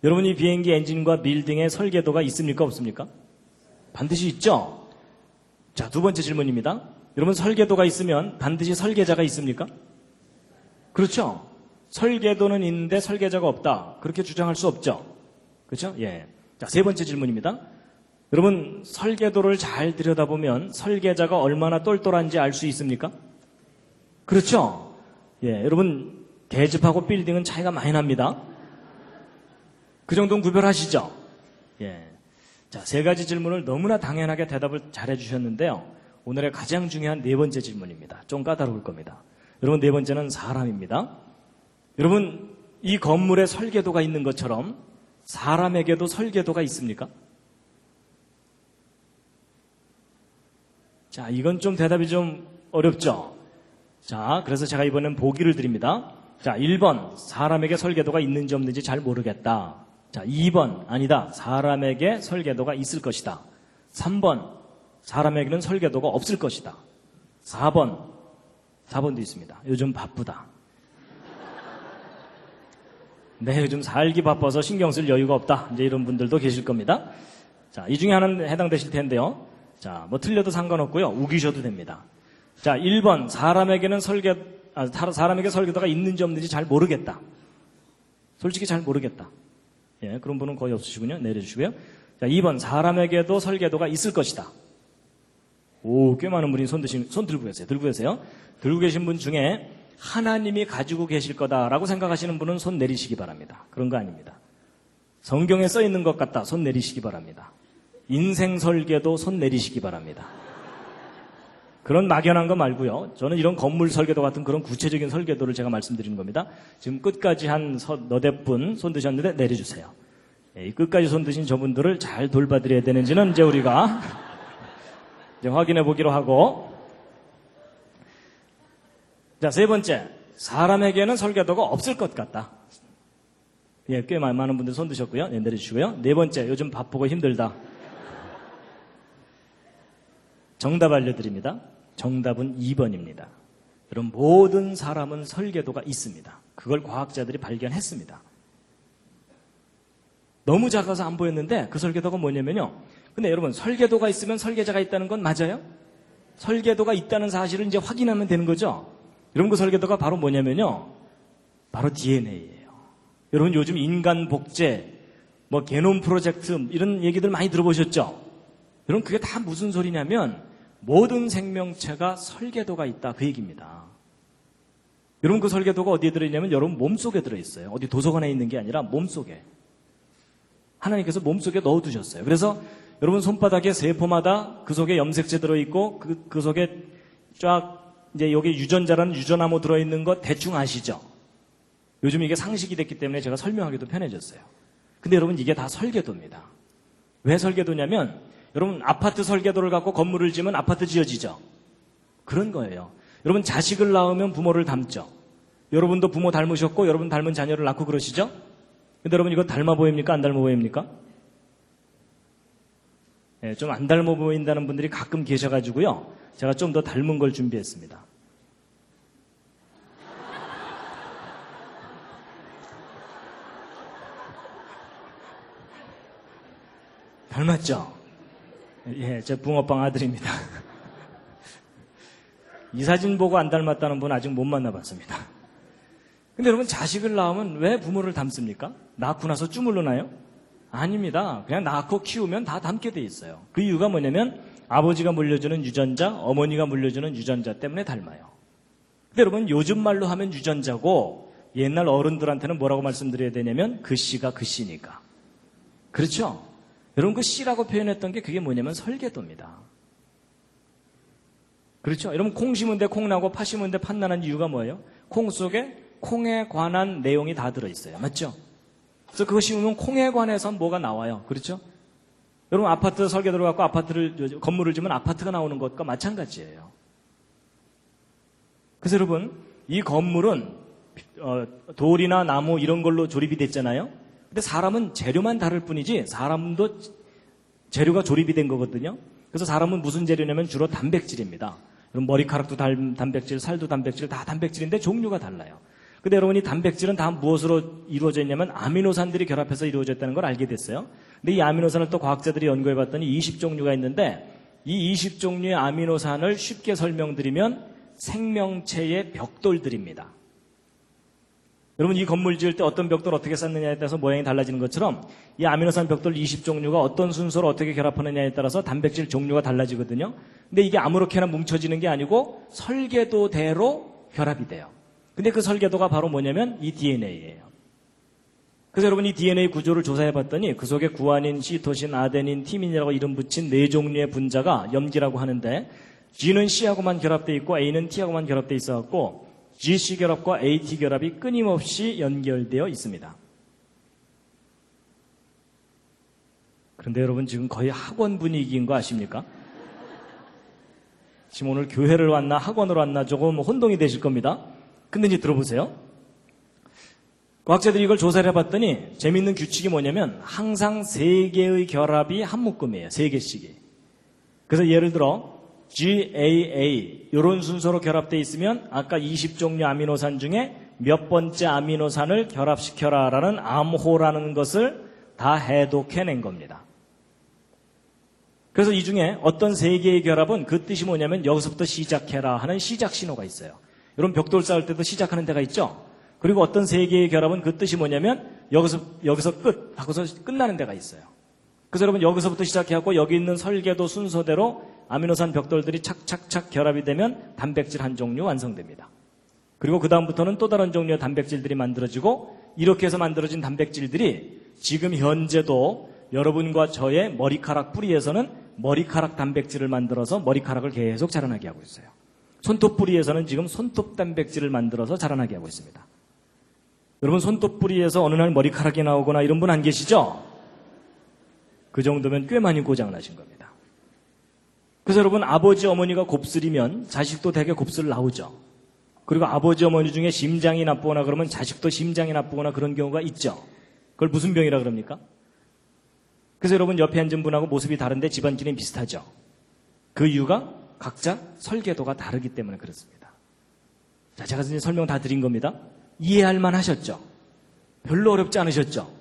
여러분 이 비행기 엔진과 빌딩의 설계도가 있습니까? 없습니까? 반드시 있죠? 자, 2번째 질문입니다. 여러분 설계도가 있으면 반드시 설계자가 있습니까? 그렇죠? 설계도는 있는데 설계자가 없다. 그렇게 주장할 수 없죠? 그렇죠? 예. 자, 3번째 질문입니다. 여러분 설계도를 잘 들여다보면 설계자가 얼마나 똘똘한지 알 수 있습니까? 그렇죠? 예. 여러분 계집하고 빌딩은 차이가 많이 납니다. 그 정도는 구별하시죠? 예. 자, 3가지 질문을 너무나 당연하게 대답을 잘 해주셨는데요. 오늘의 가장 중요한 4번째 질문입니다. 좀 까다로울 겁니다. 여러분 4번째는 사람입니다. 여러분 이 건물에 설계도가 있는 것처럼 사람에게도 설계도가 있습니까? 자, 이건 좀 대답이 좀 어렵죠? 자, 그래서 제가 이번엔 보기를 드립니다. 자, 1번 사람에게 설계도가 있는지 없는지 잘 모르겠다. 자, 2번 아니다. 사람에게 설계도가 있을 것이다. 3번 사람에게는 설계도가 없을 것이다. 4번도 있습니다. 요즘 바쁘다. 네, 요즘 살기 바빠서 신경 쓸 여유가 없다. 이제 이런 분들도 계실 겁니다. 자, 이 중에 하나는 해당되실 텐데요. 자, 뭐 틀려도 상관없고요. 우기셔도 됩니다. 자, 1번 사람에게 설계도가 있는지 없는지 잘 모르겠다. 솔직히 잘 모르겠다. 예, 그런 분은 거의 없으시군요. 내려주시고요. 자, 2번 사람에게도 설계도가 있을 것이다. 오, 꽤 많은 분이 손 들고 계세요. 들고 계신 분 중에 하나님이 가지고 계실 거다라고 생각하시는 분은 손 내리시기 바랍니다. 그런 거 아닙니다. 성경에 써 있는 것 같다. 손 내리시기 바랍니다. 인생 설계도 손 내리시기 바랍니다. 그런 막연한 거 말고요. 저는 이런 건물 설계도 같은 그런 구체적인 설계도를 제가 말씀드리는 겁니다. 지금 끝까지 한 너댓 분 손 드셨는데 내려주세요. 이 끝까지 손 드신 저분들을 잘 돌봐드려야 되는지는 이제 우리가 이제 확인해 보기로 하고. 자, 3번째. 사람에게는 설계도가 없을 것 같다. 예, 꽤 많은 분들 손 드셨고요. 네, 내려주시고요. 4번째. 요즘 바쁘고 힘들다. 정답 알려드립니다. 정답은 2번입니다. 여러분, 모든 사람은 설계도가 있습니다. 그걸 과학자들이 발견했습니다. 너무 작아서 안 보였는데 그 설계도가 뭐냐면요. 근데 여러분 설계도가 있으면 설계자가 있다는 건 맞아요? 설계도가 있다는 사실을 이제 확인하면 되는 거죠. 여러분 그 설계도가 바로 뭐냐면요. 바로 DNA예요. 여러분 요즘 인간 복제, 뭐 게놈 프로젝트 이런 얘기들 많이 들어보셨죠? 여러분 그게 다 무슨 소리냐면 모든 생명체가 설계도가 있다 그 얘기입니다. 여러분 그 설계도가 어디에 들어있냐면 여러분 몸속에 들어있어요. 어디 도서관에 있는 게 아니라 몸속에. 하나님께서 몸속에 넣어두셨어요. 그래서 여러분 손바닥에 세포마다 그 속에 염색체 들어있고 그 속에 쫙 이제 여기 유전자라는 유전암호 들어있는 거 대충 아시죠? 요즘 이게 상식이 됐기 때문에 제가 설명하기도 편해졌어요. 근데 여러분 이게 다 설계도입니다. 왜 설계도냐면 여러분 아파트 설계도를 갖고 건물을 지으면 아파트 지어지죠? 그런 거예요. 여러분 자식을 낳으면 부모를 닮죠? 여러분도 부모 닮으셨고 여러분 닮은 자녀를 낳고 그러시죠? 근데 여러분 이거 닮아 보입니까? 안 닮아 보입니까? 예, 좀 안 닮아 보인다는 분들이 가끔 계셔가지고요. 제가 좀 더 닮은 걸 준비했습니다. 닮았죠? 예, 제 붕어빵 아들입니다. 이 사진 보고 안 닮았다는 분 아직 못 만나봤습니다. 근데 여러분 자식을 낳으면 왜 부모를 닮습니까? 낳고 나서 주물러나요? 아닙니다. 그냥 낳고 키우면 다 닮게 돼 있어요. 그 이유가 뭐냐면 아버지가 물려주는 유전자, 어머니가 물려주는 유전자 때문에 닮아요. 근데 여러분 요즘 말로 하면 유전자고 옛날 어른들한테는 뭐라고 말씀드려야 되냐면 그 씨가 그 씨니까. 그렇죠? 여러분 그 씨라고 표현했던 게 그게 뭐냐면 설계도입니다. 그렇죠? 여러분 콩 심은데 콩 나고 파 심은데 팥 나는 이유가 뭐예요? 콩 속에 콩에 관한 내용이 다 들어있어요. 맞죠? 그래서 그거 심으면 콩에 관해서 뭐가 나와요. 그렇죠? 여러분 아파트 설계 들어갖고 건물을 지으면 아파트가 나오는 것과 마찬가지예요. 그래서 여러분 이 건물은 돌이나 나무 이런 걸로 조립이 됐잖아요. 근데 사람은 재료만 다를 뿐이지 사람도 재료가 조립이 된 거거든요. 그래서 사람은 무슨 재료냐면 주로 단백질입니다. 여러분 머리카락도 단백질, 살도 단백질, 다 단백질인데 종류가 달라요. 근데 여러분 이 단백질은 다 무엇으로 이루어져 있냐면 아미노산들이 결합해서 이루어졌다는 걸 알게 됐어요. 근데 이 아미노산을 또 과학자들이 연구해 봤더니 20종류가 있는데 이 20종류의 아미노산을 쉽게 설명드리면 생명체의 벽돌들입니다. 여러분 이 건물 지을 때 어떤 벽돌 어떻게 쌓느냐에 따라서 모양이 달라지는 것처럼 이 아미노산 벽돌 20종류가 어떤 순서로 어떻게 결합하느냐에 따라서 단백질 종류가 달라지거든요. 근데 이게 아무렇게나 뭉쳐지는 게 아니고 설계도대로 결합이 돼요. 근데 그 설계도가 바로 뭐냐면 이 DNA예요. 그래서 여러분 이 DNA 구조를 조사해 봤더니 그 속에 구아닌, 시토신, 아데닌, 티민이라고 이름 붙인 4종류의 분자가 염기라고 하는데 G는 C하고만 결합되어 있고 A는 T하고만 결합되어 있어갖고 GC 결합과 AT 결합이 끊임없이 연결되어 있습니다. 그런데 여러분 지금 거의 학원 분위기인 거 아십니까? 지금 오늘 교회를 왔나 학원을 왔나 조금 혼동이 되실 겁니다. 근데 이제 들어보세요. 과학자들이 이걸 조사를 해봤더니 재미있는 규칙이 뭐냐면 항상 3개의 결합이 한 묶음이에요. 3개씩이. 그래서 예를 들어 GAA 이런 순서로 결합되어 있으면 아까 20종류 아미노산 중에 몇 번째 아미노산을 결합시켜라라는 암호라는 것을 다 해독해낸 겁니다. 그래서 이 중에 어떤 3개의 결합은 그 뜻이 뭐냐면 여기서부터 시작해라 하는 시작 신호가 있어요. 여러분 벽돌 쌓을 때도 시작하는 데가 있죠. 그리고 어떤 3개의 결합은 그 뜻이 뭐냐면 여기서 끝 하고서 끝나는 데가 있어요. 그래서 여러분 여기서부터 시작해갖고 여기 있는 설계도 순서대로 아미노산 벽돌들이 착착착 결합이 되면 단백질 한 종류 완성됩니다. 그리고 그 다음부터는 또 다른 종류의 단백질들이 만들어지고 이렇게 해서 만들어진 단백질들이 지금 현재도 여러분과 저의 머리카락 뿌리에서는 머리카락 단백질을 만들어서 머리카락을 계속 자라나게 하고 있어요. 손톱 뿌리에서는 지금 손톱 단백질을 만들어서 자라나게 하고 있습니다. 여러분 손톱 뿌리에서 어느 날 머리카락이 나오거나 이런 분 안 계시죠? 그 정도면 꽤 많이 고장나신 겁니다. 그래서 여러분 아버지 어머니가 곱슬이면 자식도 되게 곱슬 나오죠. 그리고 아버지 어머니 중에 심장이 나쁘거나 그러면 자식도 심장이 나쁘거나 그런 경우가 있죠. 그걸 무슨 병이라 그럽니까? 그래서 여러분 옆에 앉은 분하고 모습이 다른데 집안끼리는 비슷하죠. 그 이유가 각자 설계도가 다르기 때문에 그렇습니다. 자, 제가 이제 설명 다 드린 겁니다. 이해할 만 하셨죠? 별로 어렵지 않으셨죠?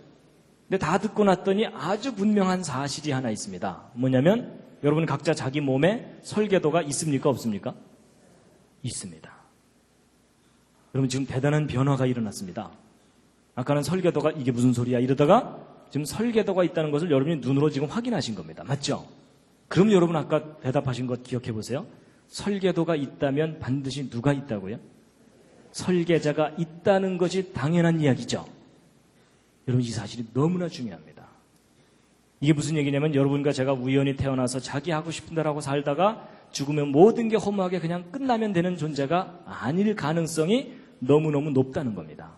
근데 다 듣고 났더니 아주 분명한 사실이 하나 있습니다. 뭐냐면 여러분 각자 자기 몸에 설계도가 있습니까? 없습니까? 있습니다. 여러분 지금 대단한 변화가 일어났습니다. 아까는 설계도가 이게 무슨 소리야 이러다가 지금 설계도가 있다는 것을 여러분이 눈으로 지금 확인하신 겁니다. 맞죠? 그럼 여러분 아까 대답하신 것 기억해 보세요. 설계도가 있다면 반드시 누가 있다고요? 설계자가 있다는 것이 당연한 이야기죠. 여러분 이 사실이 너무나 중요합니다. 이게 무슨 얘기냐면 여러분과 제가 우연히 태어나서 자기 하고 싶은 대로 하고 살다가 죽으면 모든 게 허무하게 그냥 끝나면 되는 존재가 아닐 가능성이 너무너무 높다는 겁니다.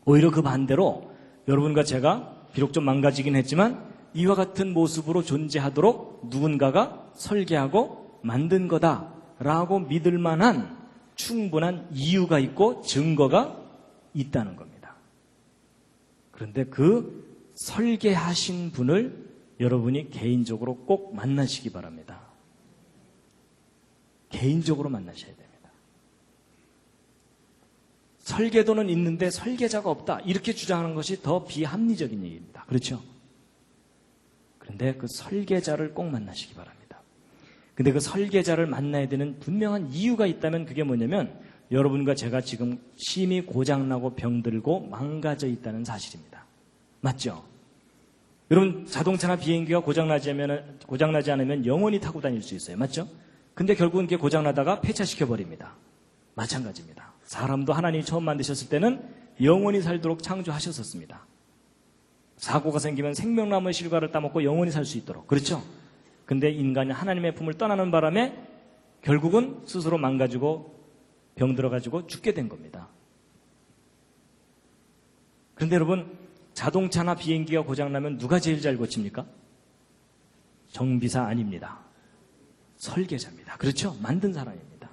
오히려 그 반대로 여러분과 제가 비록 좀 망가지긴 했지만 이와 같은 모습으로 존재하도록 누군가가 설계하고 만든 거다라고 믿을 만한 충분한 이유가 있고 증거가 있다는 겁니다. 그런데 그 설계하신 분을 여러분이 개인적으로 꼭 만나시기 바랍니다. 개인적으로 만나셔야 됩니다. 설계도는 있는데 설계자가 없다. 이렇게 주장하는 것이 더 비합리적인 얘기입니다. 그렇죠? 그런데 그 설계자를 꼭 만나시기 바랍니다. 근데 그 설계자를 만나야 되는 분명한 이유가 있다면 그게 뭐냐면 여러분과 제가 지금 심히 고장나고 병들고 망가져 있다는 사실입니다. 맞죠? 여러분 자동차나 비행기가 고장나지 않으면 영원히 타고 다닐 수 있어요. 맞죠? 근데 결국은 그게 고장나다가 폐차시켜버립니다. 마찬가지입니다. 사람도 하나님이 처음 만드셨을 때는 영원히 살도록 창조하셨었습니다. 사고가 생기면 생명나무의 실과를 따먹고 영원히 살 수 있도록. 그렇죠? 근데 인간이 하나님의 품을 떠나는 바람에 결국은 스스로 망가지고 병들어가지고 죽게 된 겁니다. 그런데 여러분 자동차나 비행기가 고장나면 누가 제일 잘 고칩니까? 정비사 아닙니다. 설계자입니다. 그렇죠? 만든 사람입니다.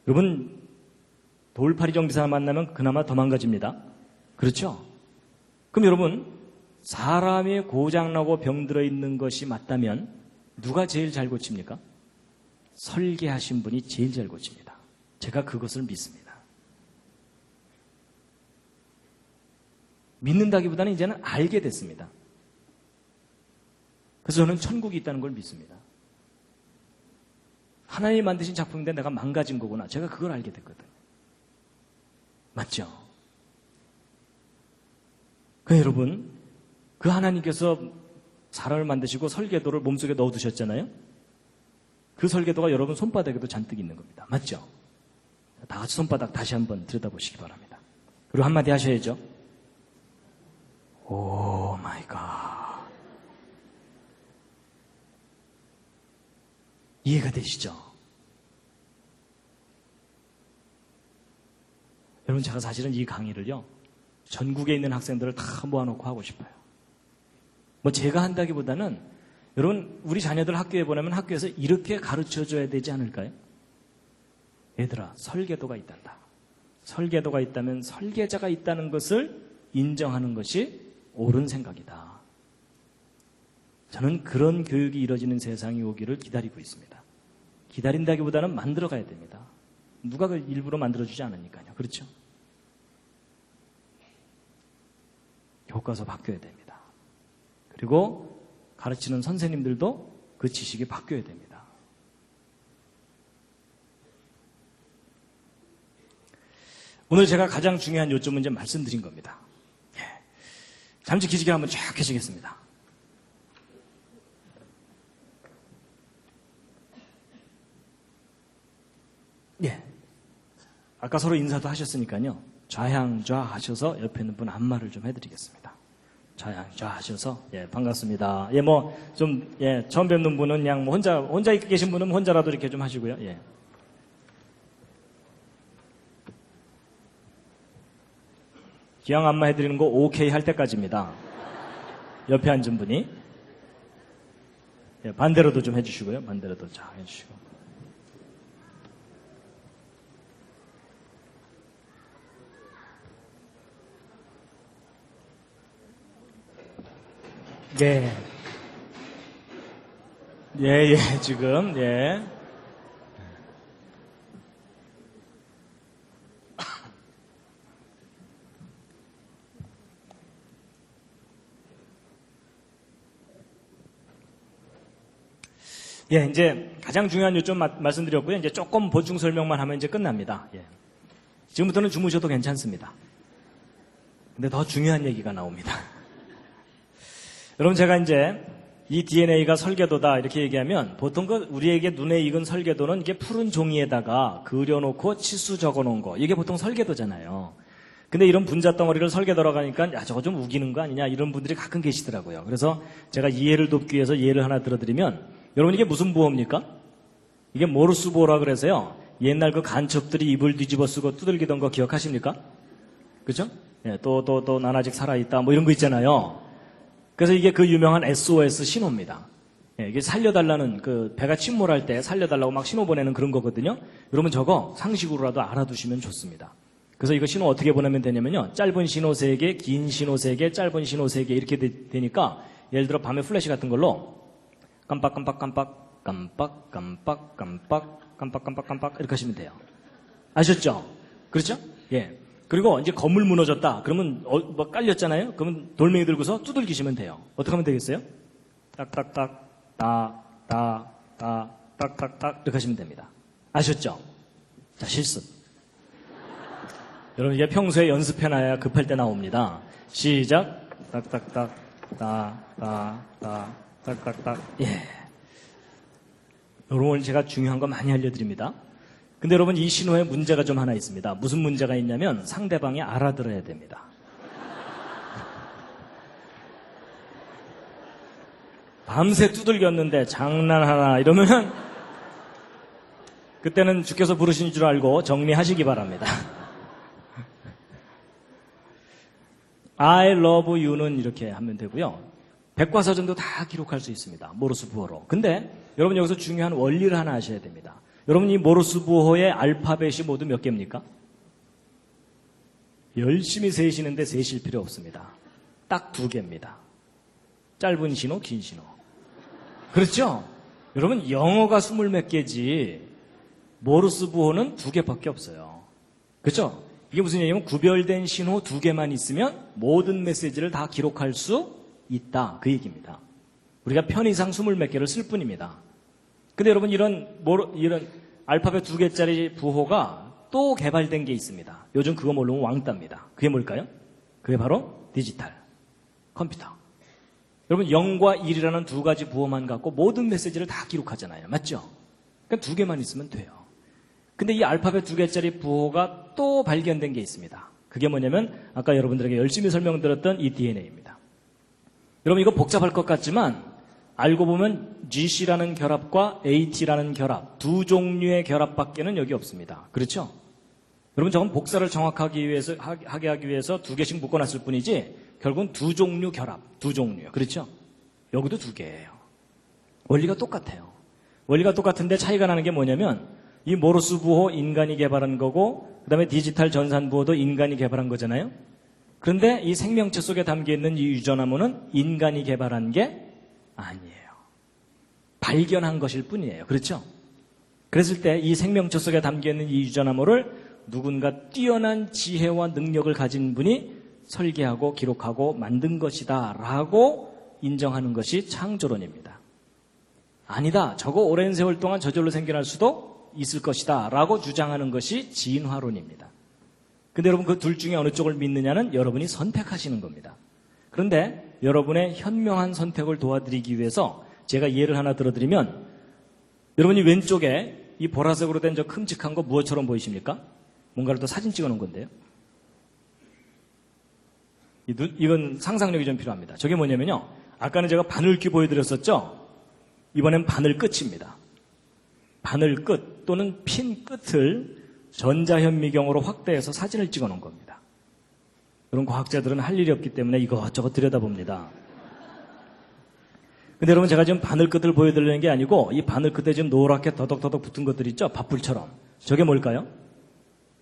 여러분, 돌팔이 정비사 만나면 그나마 더 망가집니다. 그렇죠? 그럼 여러분, 사람이 고장나고 병들어 있는 것이 맞다면 누가 제일 잘 고칩니까? 설계하신 분이 제일 잘 고칩니다. 제가 그것을 믿습니다. 믿는다기보다는 이제는 알게 됐습니다. 그래서 저는 천국이 있다는 걸 믿습니다. 하나님이 만드신 작품인데 내가 망가진 거구나. 제가 그걸 알게 됐거든요. 맞죠? 여러분, 그 하나님께서 사람을 만드시고 설계도를 몸속에 넣어두셨잖아요. 그 설계도가 여러분 손바닥에도 잔뜩 있는 겁니다. 맞죠? 다 같이 손바닥 다시 한번 들여다보시기 바랍니다. 그리고 한마디 하셔야죠. 오 마이 갓. 이해가 되시죠? 여러분, 제가 사실은 이 강의를요, 전국에 있는 학생들을 다 모아놓고 하고 싶어요. 뭐 제가 한다기보다는 여러분, 우리 자녀들 학교에 보내면 학교에서 이렇게 가르쳐줘야 되지 않을까요? 얘들아, 설계도가 있단다. 설계도가 있다면 설계자가 있다는 것을 인정하는 것이 옳은 생각이다. 저는 그런 교육이 이루어지는 세상이 오기를 기다리고 있습니다. 기다린다기보다는 만들어가야 됩니다. 누가 그 일부러 만들어주지 않으니까요. 그렇죠? 교과서 바뀌어야 됩니다. 그리고 가르치는 선생님들도 그 지식이 바뀌어야 됩니다. 오늘 제가 가장 중요한 요점은 이제 말씀드린 겁니다. 잠시 기지개 한번 쫙 켜시겠습니다. 예. 아까 서로 인사도 하셨으니까요. 좌향좌 하셔서 옆에 있는 분 안마를 좀 해드리겠습니다. 좌향좌 하셔서, 예, 반갑습니다. 예, 뭐, 좀, 예, 처음 뵙는 분은 그냥 뭐 혼자 계신 분은 혼자라도 이렇게 좀 하시고요. 예. 기왕 안마 해드리는 거 오케이 할 때까지입니다. 옆에 앉은 분이. 예, 반대로도 좀 해주시고요. 반대로도 자, 해주시고. 예. 예, 지금, 예. 예, 이제 가장 중요한 요점 말씀드렸고요. 이제 조금 보충 설명만 하면 이제 끝납니다. 예. 지금부터는 주무셔도 괜찮습니다. 근데 더 중요한 얘기가 나옵니다. 여러분, 제가 이제 이 DNA가 설계도다 이렇게 얘기하면 보통 우리에게 눈에 익은 설계도는 이게 푸른 종이에다가 그려놓고 치수 적어놓은 거, 이게 보통 설계도잖아요. 근데 이런 분자 덩어리를 설계도라고 하니까 야, 저거 좀 우기는 거 아니냐 이런 분들이 가끔 계시더라고요. 그래서 제가 이해를 돕기 위해서 예를 하나 들어드리면, 여러분, 이게 무슨 부호입니까? 이게 모르스 부호라 그래서요, 옛날 그 간첩들이 입을 뒤집어 쓰고 두들기던 거 기억하십니까? 그죠? 예, 또 난 아직 살아있다 뭐 이런 거 있잖아요. 그래서 이게 그 유명한 SOS 신호입니다. 예, 이게 살려달라는, 그 배가 침몰할 때 살려달라고 막 신호 보내는 그런 거거든요. 여러분, 저거 상식으로라도 알아두시면 좋습니다. 그래서 이거 신호 어떻게 보내면 되냐면요, 짧은 신호 3개, 긴 신호 3개, 짧은 신호 3개 이렇게 되니까, 예를 들어 밤에 플래시 같은 걸로 깜빡깜빡깜빡 이렇게 하시면 돼요. 아셨죠? 그렇죠? 예. 그리고 이제 건물 무너졌다. 그러면 뭐 깔렸잖아요. 그러면 돌멩이 들고서 두들기시면 돼요. 어떻게 하면 되겠어요? 딱딱딱 딱딱딱 이렇게 하시면 됩니다. 아셨죠? 자, 실습. 여러분, 이게 평소에 연습해놔야 급할 때 나옵니다. 시작. 딱딱딱 딱딱딱. 예. 여러분, 오늘 제가 중요한 거 많이 알려드립니다. 근데 여러분, 이 신호에 문제가 좀 하나 있습니다. 무슨 문제가 있냐면 상대방이 알아들어야 됩니다. 밤새 두들겼는데 장난하나 이러면 그때는 주께서 부르신 줄 알고 정리하시기 바랍니다. I love you는 이렇게 하면 되고요. 백과사전도 다 기록할 수 있습니다. 모르스 부호로. 근데 여러분 여기서 중요한 원리를 하나 아셔야 됩니다. 여러분 이 모르스 부호의 알파벳이 모두 몇 개입니까? 열심히 세시는데 세실 필요 없습니다. 딱 2개입니다. 짧은 신호, 긴 신호. 그렇죠? 여러분 영어가 20몇 개지 모르스 부호는 2개밖에 없어요. 그렇죠? 이게 무슨 얘기냐면 구별된 신호 2개만 있으면 모든 메시지를 다 기록할 수 있다. 그 얘기입니다. 우리가 편의상 20몇 개를 쓸 뿐입니다. 근데 여러분 이런 알파벳 2개짜리 부호가 또 개발된 게 있습니다. 요즘 그거 모르면 왕따입니다. 그게 뭘까요? 그게 바로 디지털 컴퓨터. 여러분 0과 1이라는 2가지 부호만 갖고 모든 메시지를 다 기록하잖아요. 맞죠? 그러니까 2개만 있으면 돼요. 근데 이 알파벳 2개짜리 부호가 또 발견된 게 있습니다. 그게 뭐냐면 아까 여러분들에게 열심히 설명드렸던 이 DNA입니다. 여러분 이거 복잡할 것 같지만 알고 보면 GC라는 결합과 AT라는 결합, 2 종류의 결합밖에는 여기 없습니다. 그렇죠? 여러분 저건 복사를 정확하게 하게 하기 위해서 2개씩 묶어놨을 뿐이지 결국은 2 종류 결합, 2 종류요. 그렇죠? 여기도 2개예요. 원리가 똑같아요. 원리가 똑같은데 차이가 나는 게 뭐냐면 이 모르스 부호 인간이 개발한 거고 그 다음에 디지털 전산 부호도 인간이 개발한 거잖아요. 그런데 이 생명체 속에 담겨있는 이 유전암호는 인간이 개발한 게 아니에요. 발견한 것일 뿐이에요. 그렇죠? 그랬을 때 이 생명체 속에 담겨있는 이 유전암호를 누군가 뛰어난 지혜와 능력을 가진 분이 설계하고 기록하고 만든 것이다 라고 인정하는 것이 창조론입니다. 아니다. 저거 오랜 세월 동안 저절로 생겨날 수도 있을 것이다 라고 주장하는 것이 진화론입니다. 근데 여러분 그 둘 중에 어느 쪽을 믿느냐는 여러분이 선택하시는 겁니다. 그런데 여러분의 현명한 선택을 도와드리기 위해서 제가 예를 하나 들어드리면 여러분이 왼쪽에 이 보라색으로 된 저 큼직한 거 무엇처럼 보이십니까? 뭔가를 또 사진 찍어 놓은 건데요. 이건 상상력이 좀 필요합니다. 저게 뭐냐면요. 아까는 제가 바늘귀 보여드렸었죠? 이번엔 바늘 끝입니다. 바늘 끝 또는 핀 끝을 전자현미경으로 확대해서 사진을 찍어 놓은 겁니다. 그런 과학자들은 할 일이 없기 때문에 이것저것 들여다봅니다. 근데 여러분 제가 지금 바늘 끝을 보여드리는 게 아니고 이 바늘 끝에 지금 노랗게 더덕더덕 붙은 것들 있죠? 밥풀처럼. 저게 뭘까요?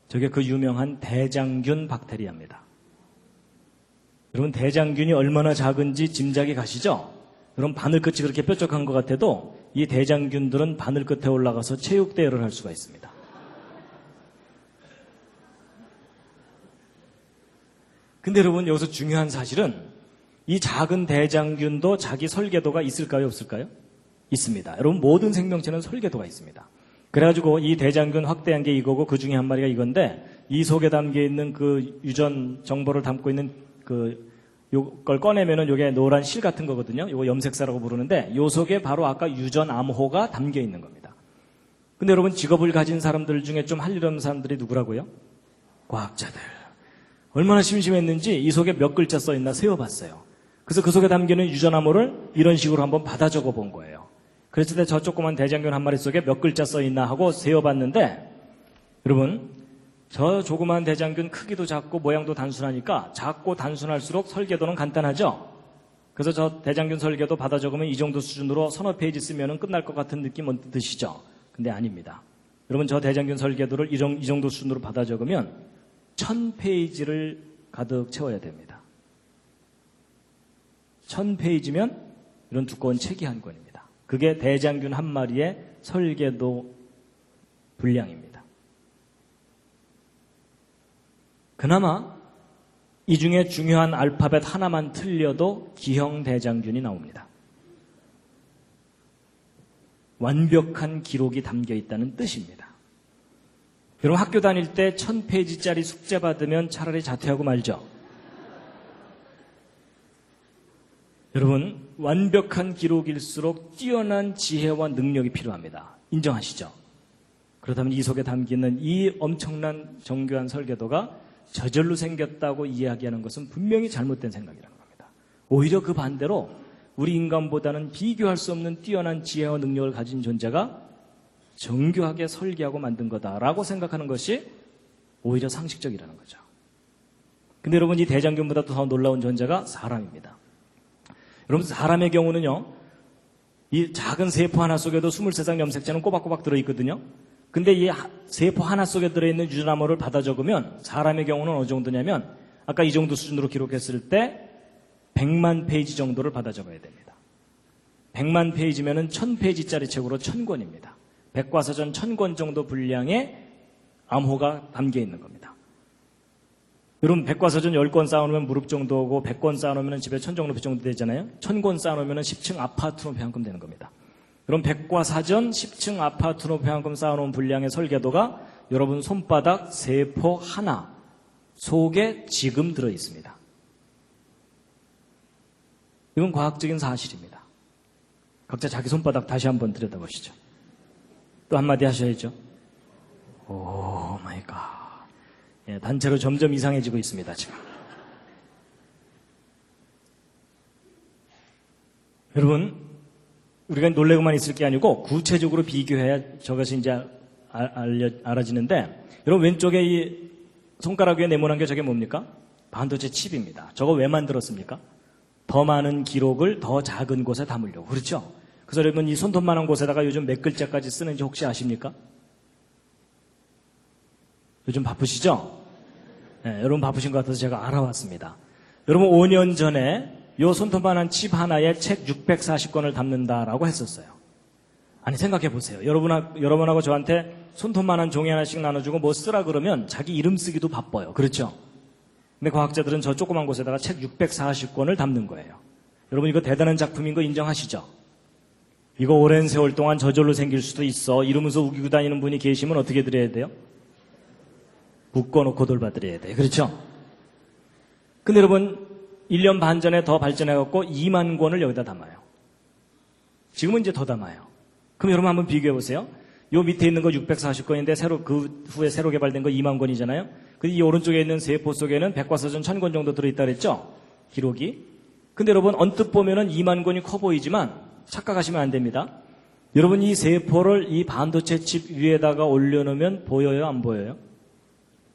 저게 그 유명한 대장균 박테리아입니다. 여러분 대장균이 얼마나 작은지 짐작이 가시죠? 여러분 바늘 끝이 그렇게 뾰족한 것 같아도 이 대장균들은 바늘 끝에 올라가서 체육대회를 할 수가 있습니다. 근데 여러분 여기서 중요한 사실은 이 작은 대장균도 자기 설계도가 있을까요? 없을까요? 있습니다. 여러분 모든 생명체는 설계도가 있습니다. 그래가지고 이 대장균 확대한 게 이거고 그 중에 한 마리가 이건데 이 속에 담겨있는 그 유전 정보를 담고 있는 요걸 꺼내면은 요게 노란 실 같은 거거든요. 요거 염색사라고 부르는데 요 속에 바로 아까 유전 암호가 담겨 있는 겁니다. 근데 여러분 직업을 가진 사람들 중에 좀 할 일 없는 사람들이 누구라고요? 과학자들. 얼마나 심심했는지 이 속에 몇 글자 써 있나 세어봤어요. 그래서 그 속에 담기는 유전 암호를 이런 식으로 한번 받아 적어 본 거예요. 그랬을 때 저 조그만 대장균 한 마리 속에 몇 글자 써 있나 하고 세어봤는데 여러분 저 조그만 대장균 크기도 작고 모양도 단순하니까 작고 단순할수록 설계도는 간단하죠? 그래서 저 대장균 설계도 받아 적으면 이 정도 수준으로 서너 페이지 쓰면 끝날 것 같은 느낌 드시죠? 근데 아닙니다. 여러분 저 대장균 설계도를 이 정도 수준으로 받아 적으면 1000페이지를 가득 채워야 됩니다. 1000페이지면 이런 두꺼운 책이 한 권입니다. 그게 대장균 한 마리의 설계도 분량입니다. 그나마 이 중에 중요한 알파벳 하나만 틀려도 기형 대장균이 나옵니다. 완벽한 기록이 담겨 있다는 뜻입니다. 여러분 학교 다닐 때 1000페이지짜리 숙제 받으면 차라리 자퇴하고 말죠. 여러분 완벽한 기록일수록 뛰어난 지혜와 능력이 필요합니다. 인정하시죠? 그렇다면 이 속에 담기는 이 엄청난 정교한 설계도가 저절로 생겼다고 이야기하는 것은 분명히 잘못된 생각이라는 겁니다. 오히려 그 반대로 우리 인간보다는 비교할 수 없는 뛰어난 지혜와 능력을 가진 존재가 정교하게 설계하고 만든 거다라고 생각하는 것이 오히려 상식적이라는 거죠. 근데 여러분 이 대장균보다 더 놀라운 존재가 사람입니다. 여러분, 사람의 경우는요, 이 작은 세포 하나 속에도 23장 염색체는 꼬박꼬박 들어있거든요. 근데 이 세포 하나 속에 들어있는 유전암호를 받아 적으면 사람의 경우는 어느 정도냐면 아까 이 정도 수준으로 기록했을 때 100만 페이지 정도를 받아 적어야 됩니다. 100만 페이지면은 1000페이지짜리 책으로 1000권입니다. 백과사전 1000권 정도 분량의 암호가 담겨 있는 겁니다. 여러분, 백과사전 10권 쌓아놓으면 무릎 정도 오고 100권 쌓아놓으면 집에 천정높이 정도 되잖아요. 1000권 쌓아놓으면 10층 아파트 높이 한 금 되는 겁니다. 여러분, 백과사전 10층 아파트 높이 한 금 쌓아놓은 분량의 설계도가 여러분 손바닥 세포 하나 속에 지금 들어있습니다. 이건 과학적인 사실입니다. 각자 자기 손바닥 다시 한번 들여다보시죠. 또 한마디 하셔야죠. 오 마이 갓. 예, 단체로 점점 이상해지고 있습니다, 지금. 여러분, 우리가 놀래고만 있을 게 아니고 구체적으로 비교해야 저것이 이제 알아지는데, 여러분 왼쪽에 이 손가락 위에 네모난 게 저게 뭡니까? 반도체 칩입니다. 저거 왜 만들었습니까? 더 많은 기록을 더 작은 곳에 담으려고. 그렇죠? 그래서 여러분 이 손톱만한 곳에다가 요즘 몇 글자까지 쓰는지 혹시 아십니까? 요즘 바쁘시죠? 네, 여러분 바쁘신 것 같아서 제가 알아왔습니다. 여러분 5년 전에 요 손톱만한 칩 하나에 책 640권을 담는다라고 했었어요. 아니 생각해 보세요. 여러분하고 저한테 손톱만한 종이 하나씩 나눠주고 뭐 쓰라 그러면 자기 이름 쓰기도 바빠요. 그렇죠? 근데 과학자들은 저 조그만 곳에다가 책 640권을 담는 거예요. 여러분 이거 대단한 작품인 거 인정하시죠? 이거 오랜 세월 동안 저절로 생길 수도 있어. 이러면서 우기고 다니는 분이 계시면 어떻게 드려야 돼요? 묶어놓고 돌봐드려야 돼요. 그렇죠? 근데 여러분 1년 반 전에 더 발전해갖고 2만 권을 여기다 담아요. 지금은 이제 더 담아요. 그럼 여러분 한번 비교해보세요. 요 밑에 있는 거 640권인데 그 후에 새로 개발된 거 2만 권이잖아요. 근데 이 오른쪽에 있는 세포 속에는 백과사전 1000권 정도 들어있다 그랬죠? 기록이. 근데 여러분 언뜻 보면은 2만 권이 커 보이지만 착각하시면 안 됩니다. 여러분 이 세포를 이 반도체 칩 위에다가 올려놓으면 보여요? 안 보여요?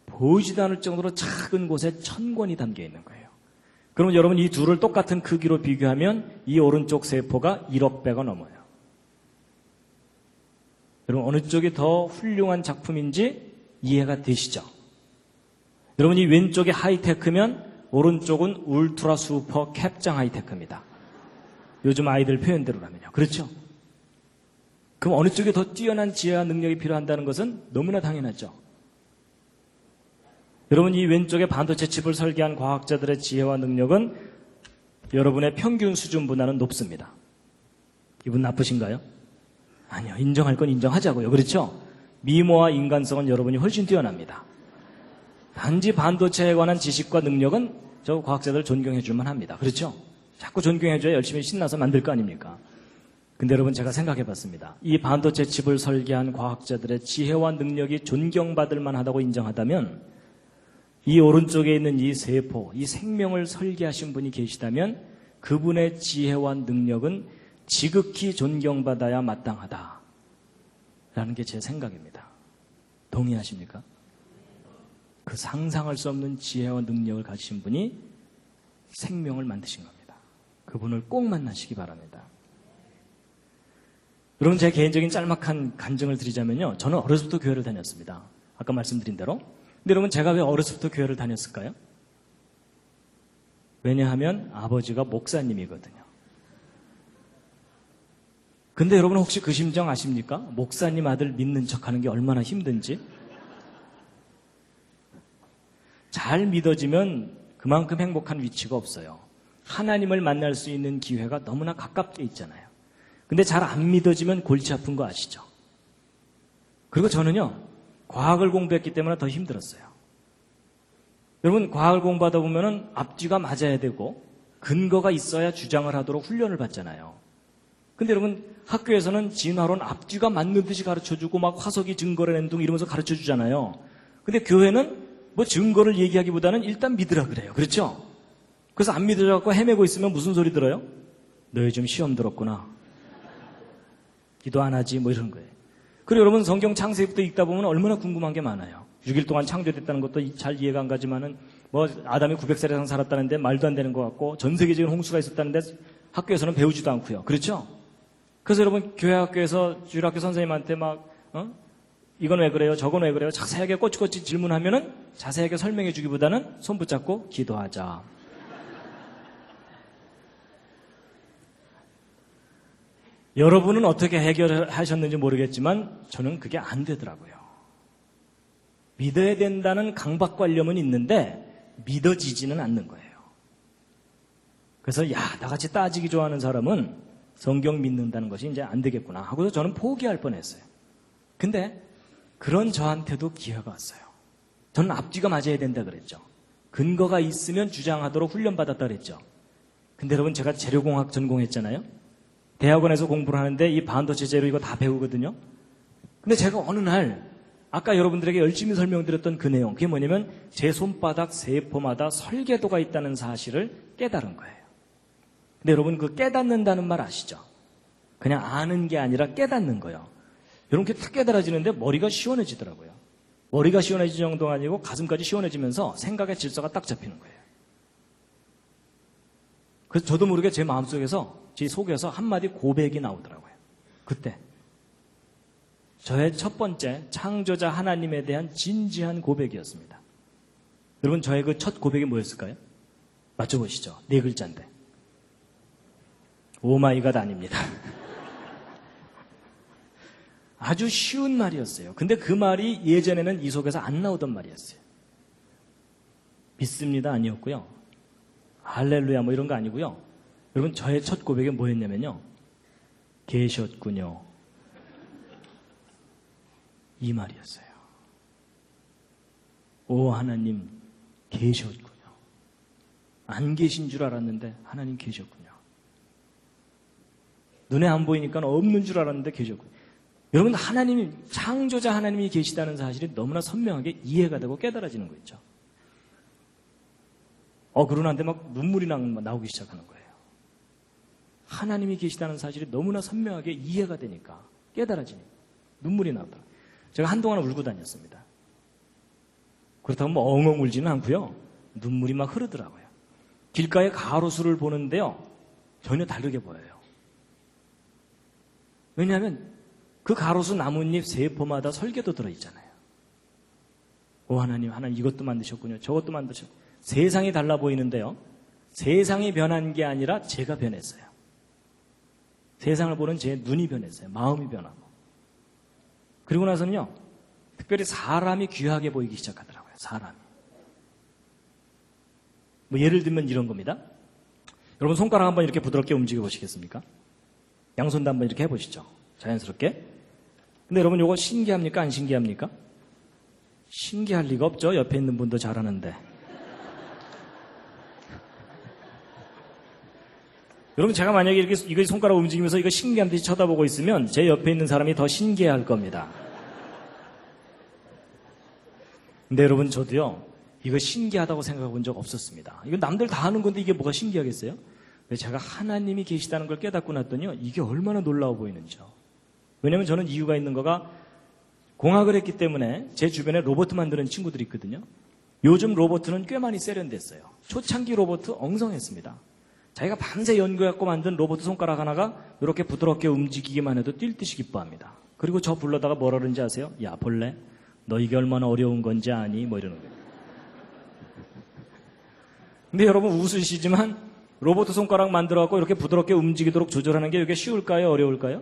보이지도 않을 정도로 작은 곳에 1000권이 담겨 있는 거예요. 그러면 여러분 이 둘을 똑같은 크기로 비교하면 이 오른쪽 세포가 1억 배가 넘어요. 여러분 어느 쪽이 더 훌륭한 작품인지 이해가 되시죠? 여러분 이 왼쪽이 하이테크면 오른쪽은 울트라 슈퍼 캡장 하이테크입니다. 요즘 아이들 표현대로라면요. 그렇죠? 그럼 어느 쪽이 더 뛰어난 지혜와 능력이 필요한다는 것은 너무나 당연하죠. 여러분 이 왼쪽에 반도체 칩을 설계한 과학자들의 지혜와 능력은 여러분의 평균 수준보다는 높습니다. 기분 나쁘신가요? 아니요. 인정할 건 인정하자고요. 그렇죠? 미모와 인간성은 여러분이 훨씬 뛰어납니다. 단지 반도체에 관한 지식과 능력은 저 과학자들 존경해 줄만 합니다. 그렇죠? 자꾸 존경해줘야 열심히 신나서 만들 거 아닙니까? 근데 여러분 제가 생각해 봤습니다. 이 반도체 칩을 설계한 과학자들의 지혜와 능력이 존경받을 만하다고 인정하다면 이 오른쪽에 있는 이 세포, 이 생명을 설계하신 분이 계시다면 그분의 지혜와 능력은 지극히 존경받아야 마땅하다. 라는 게 제 생각입니다. 동의하십니까? 그 상상할 수 없는 지혜와 능력을 가지신 분이 생명을 만드신 겁니다. 그분을 꼭 만나시기 바랍니다. 여러분 제 개인적인 짤막한 간증을 드리자면요. 저는 어렸을 때부터 교회를 다녔습니다. 아까 말씀드린 대로. 근데 여러분 제가 왜 어렸을 때부터 교회를 다녔을까요? 왜냐하면 아버지가 목사님이거든요. 근데 여러분 혹시 그 심정 아십니까? 목사님 아들 믿는 척하는 게 얼마나 힘든지. 잘 믿어지면 그만큼 행복한 위치가 없어요. 하나님을 만날 수 있는 기회가 너무나 가깝게 있잖아요. 근데 잘 안 믿어지면 골치 아픈 거 아시죠? 그리고 저는요, 과학을 공부했기 때문에 더 힘들었어요. 여러분, 과학을 공부하다 보면은 앞뒤가 맞아야 되고 근거가 있어야 주장을 하도록 훈련을 받잖아요. 근데 여러분, 학교에서는 진화론 앞뒤가 맞는 듯이 가르쳐주고 막 화석이 증거를 낸 둥 이러면서 가르쳐주잖아요. 근데 교회는 뭐 증거를 얘기하기보다는 일단 믿으라 그래요. 그렇죠? 그래서 안 믿으려고 헤매고 있으면 무슨 소리 들어요? 너 요즘 시험 들었구나. 기도 안 하지 뭐 이런 거예요. 그리고 여러분 성경 창세기부터 읽다 보면 얼마나 궁금한 게 많아요. 6일 동안 창조됐다는 것도 잘 이해가 안 가지만은 뭐 아담이 900살 이상 살았다는데 말도 안 되는 것 같고 전 세계적인 홍수가 있었다는데 학교에서는 배우지도 않고요. 그렇죠? 그래서 여러분 교회 학교에서 주일학교 선생님한테 막 이건 왜 그래요? 저건 왜 그래요? 자세하게 꼬치꼬치 질문하면은 자세하게 설명해 주기보다는 손 붙잡고 기도하자. 여러분은 어떻게 해결하셨는지 모르겠지만 저는 그게 안 되더라고요. 믿어야 된다는 강박관념은 있는데 믿어지지는 않는 거예요. 그래서 나같이 따지기 좋아하는 사람은 성경 믿는다는 것이 이제 안 되겠구나 하고서 저는 포기할 뻔했어요. 근데 그런 저한테도 기회가 왔어요. 저는 앞뒤가 맞아야 된다 그랬죠. 근거가 있으면 주장하도록 훈련받았다 그랬죠. 근데 여러분 제가 재료공학 전공했잖아요. 대학원에서 공부를 하는데 이 반도체 재료 이거 다 배우거든요. 근데 제가 어느 날 아까 여러분들에게 열심히 설명드렸던 그 내용, 그게 뭐냐면 제 손바닥 세포마다 설계도가 있다는 사실을 깨달은 거예요. 근데 여러분 그 깨닫는다는 말 아시죠? 그냥 아는 게 아니라 깨닫는 거예요. 여러분 그게 탁 깨달아지는데 머리가 시원해지더라고요. 머리가 시원해질 정도가 아니고 가슴까지 시원해지면서 생각의 질서가 딱 잡히는 거예요. 그래서 저도 모르게 제 마음속에서 제 속에서 한마디 고백이 나오더라고요. 그때 저의 첫 번째 창조자 하나님에 대한 진지한 고백이었습니다. 여러분 저의 그 첫 고백이 뭐였을까요? 맞춰보시죠. 4글자인데 오마이갓 아닙니다. 아주 쉬운 말이었어요. 근데 그 말이 예전에는 이 속에서 안 나오던 말이었어요. 믿습니다 아니었고요. 할렐루야 뭐 이런 거 아니고요. 여러분 저의 첫 고백이 뭐였냐면요. 계셨군요. 이 말이었어요. 오 하나님 계셨군요. 안 계신 줄 알았는데 하나님 계셨군요. 눈에 안 보이니까 없는 줄 알았는데 계셨군요. 여러분 하나님이 창조자 하나님이 계시다는 사실이 너무나 선명하게 이해가 되고 깨달아지는 거 있죠. 그러는데 막 눈물이 나오기 시작하는 거예요. 하나님이 계시다는 사실이 너무나 선명하게 이해가 되니까 깨달아지니까 눈물이 나오더라고요. 제가 한동안 울고 다녔습니다. 그렇다고 뭐 엉엉 울지는 않고요. 눈물이 막 흐르더라고요. 길가에 가로수를 보는데요. 전혀 다르게 보여요. 왜냐하면 그 가로수 나뭇잎 세포마다 설계도 들어있잖아요. 오 하나님 이것도 만드셨군요. 저것도 만드셨군요. 세상이 달라 보이는데요. 세상이 변한 게 아니라 제가 변했어요. 세상을 보는 제 눈이 변했어요. 마음이 변하고. 그리고 나서는요. 특별히 사람이 귀하게 보이기 시작하더라고요. 사람이. 뭐 예를 들면 이런 겁니다. 여러분 손가락 한번 이렇게 부드럽게 움직여 보시겠습니까? 양손도 한번 이렇게 해보시죠. 자연스럽게. 근데 여러분 이거 신기합니까? 안 신기합니까? 신기할 리가 없죠. 옆에 있는 분도 잘하는데. 여러분 제가 만약에 이거 손가락 움직이면서 이거 신기한 듯이 쳐다보고 있으면 제 옆에 있는 사람이 더 신기해할 겁니다. 근데 여러분 저도요 이거 신기하다고 생각해 본 적 없었습니다. 이거 남들 다 하는 건데 이게 뭐가 신기하겠어요? 제가 하나님이 계시다는 걸 깨닫고 났더니요 이게 얼마나 놀라워 보이는지요. 왜냐하면 저는 이유가 있는 거가 공학을 했기 때문에 제 주변에 로봇 만드는 친구들이 있거든요. 요즘 로봇은 꽤 많이 세련됐어요. 초창기 로봇 엉성했습니다. 자기가 밤새 연구해갖고 만든 로봇 손가락 하나가 이렇게 부드럽게 움직이기만 해도 뛸 듯이 기뻐합니다. 그리고 저 불러다가 뭐라 그러는지 아세요? 야 벌레 너 이게 얼마나 어려운 건지 아니? 뭐 이러는 거예요. 근데 여러분 웃으시지만 로봇 손가락 만들어갖고 이렇게 부드럽게 움직이도록 조절하는 게 이게 쉬울까요? 어려울까요?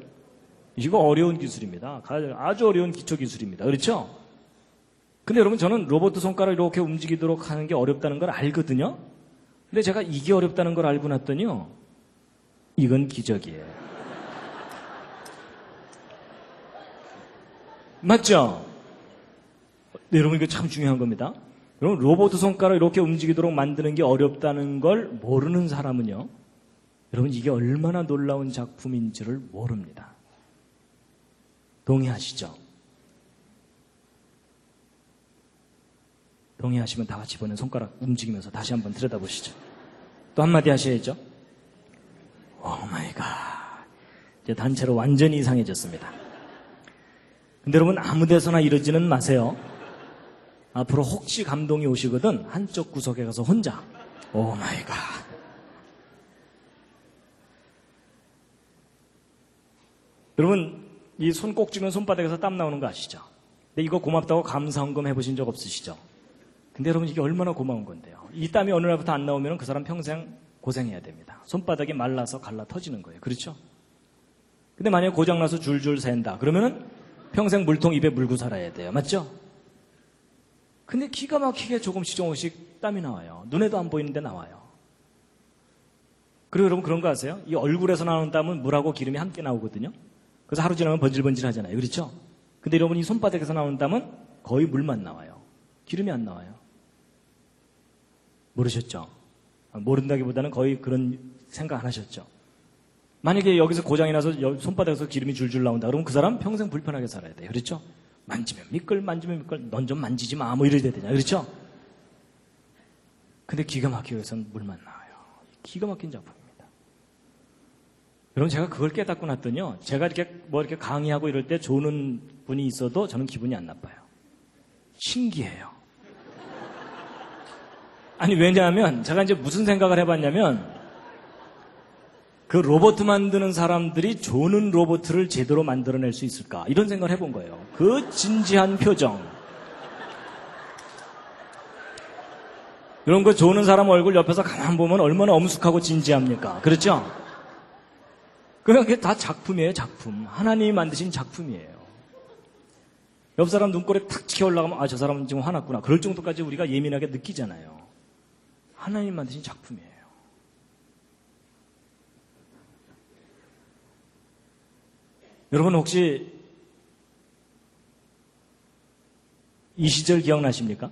이거 어려운 기술입니다. 아주 어려운 기초 기술입니다. 그렇죠? 근데 여러분 저는 로봇 손가락 이렇게 움직이도록 하는 게 어렵다는 걸 알거든요. 근데 제가 이게 어렵다는 걸 알고 났더니요. 이건 기적이에요. 맞죠? 네, 여러분 이거 참 중요한 겁니다. 여러분 로봇 손가락 이렇게 움직이도록 만드는 게 어렵다는 걸 모르는 사람은요. 여러분 이게 얼마나 놀라운 작품인지를 모릅니다. 동의하시죠? 동의하시면 다 같이 보낸 손가락 움직이면서 다시 한번 들여다보시죠. 또 한마디 하셔야죠. 오 마이 갓. 이제 단체로 완전히 이상해졌습니다. 근데 여러분 아무 데서나 이러지는 마세요. 앞으로 혹시 감동이 오시거든 한쪽 구석에 가서 혼자 오 마이 갓. 여러분, 이 손 꼭 쥐면 손바닥에서 땀 나오는 거 아시죠? 근데 이거 고맙다고 감사헌금 해보신 적 없으시죠? 근데 여러분, 이게 얼마나 고마운 건데요. 이 땀이 어느 날부터 안 나오면 그 사람 평생 고생해야 됩니다. 손바닥이 말라서 갈라 터지는 거예요. 그렇죠? 근데 만약에 고장나서 줄줄 샌다. 그러면은 평생 물통 입에 물고 살아야 돼요. 맞죠? 근데 기가 막히게 조금씩 땀이 나와요. 눈에도 안 보이는데 나와요. 그리고 여러분 그런 거 아세요? 이 얼굴에서 나오는 땀은 물하고 기름이 함께 나오거든요. 그래서 하루 지나면 번질번질 하잖아요. 그렇죠? 근데 여러분 이 손바닥에서 나오는 땀은 거의 물만 나와요. 기름이 안 나와요. 모르셨죠? 모른다기보다는 거의 그런 생각 안 하셨죠? 만약에 여기서 고장이 나서 손바닥에서 기름이 줄줄 나온다. 그러면 그 사람 평생 불편하게 살아야 돼요. 그렇죠? 만지면 미끌, 만지면 미끌, 넌 좀 만지지 마. 뭐 이래야 되냐. 그렇죠? 근데 기가 막히게 해서는 물만 나와요. 기가 막힌 작품입니다. 여러분 제가 그걸 깨닫고 났더니요. 제가 이렇게 강의하고 이럴 때 조는 분이 있어도 저는 기분이 안 나빠요. 신기해요. 아니 왜냐하면 제가 이제 무슨 생각을 해봤냐면 그 로봇 만드는 사람들이 조는 로봇을 제대로 만들어낼 수 있을까 이런 생각을 해본 거예요. 그 진지한 표정. 이런 거 조는 사람 얼굴 옆에서 가만 보면 얼마나 엄숙하고 진지합니까? 그렇죠? 그게 다 작품이에요. 작품. 하나님이 만드신 작품이에요. 옆 사람 눈꼬리 탁 치켜 올라가면 아, 저 사람은 지금 화났구나. 그럴 정도까지 우리가 예민하게 느끼잖아요. 하나님 만드신 작품이에요. 여러분 혹시 이 시절 기억나십니까?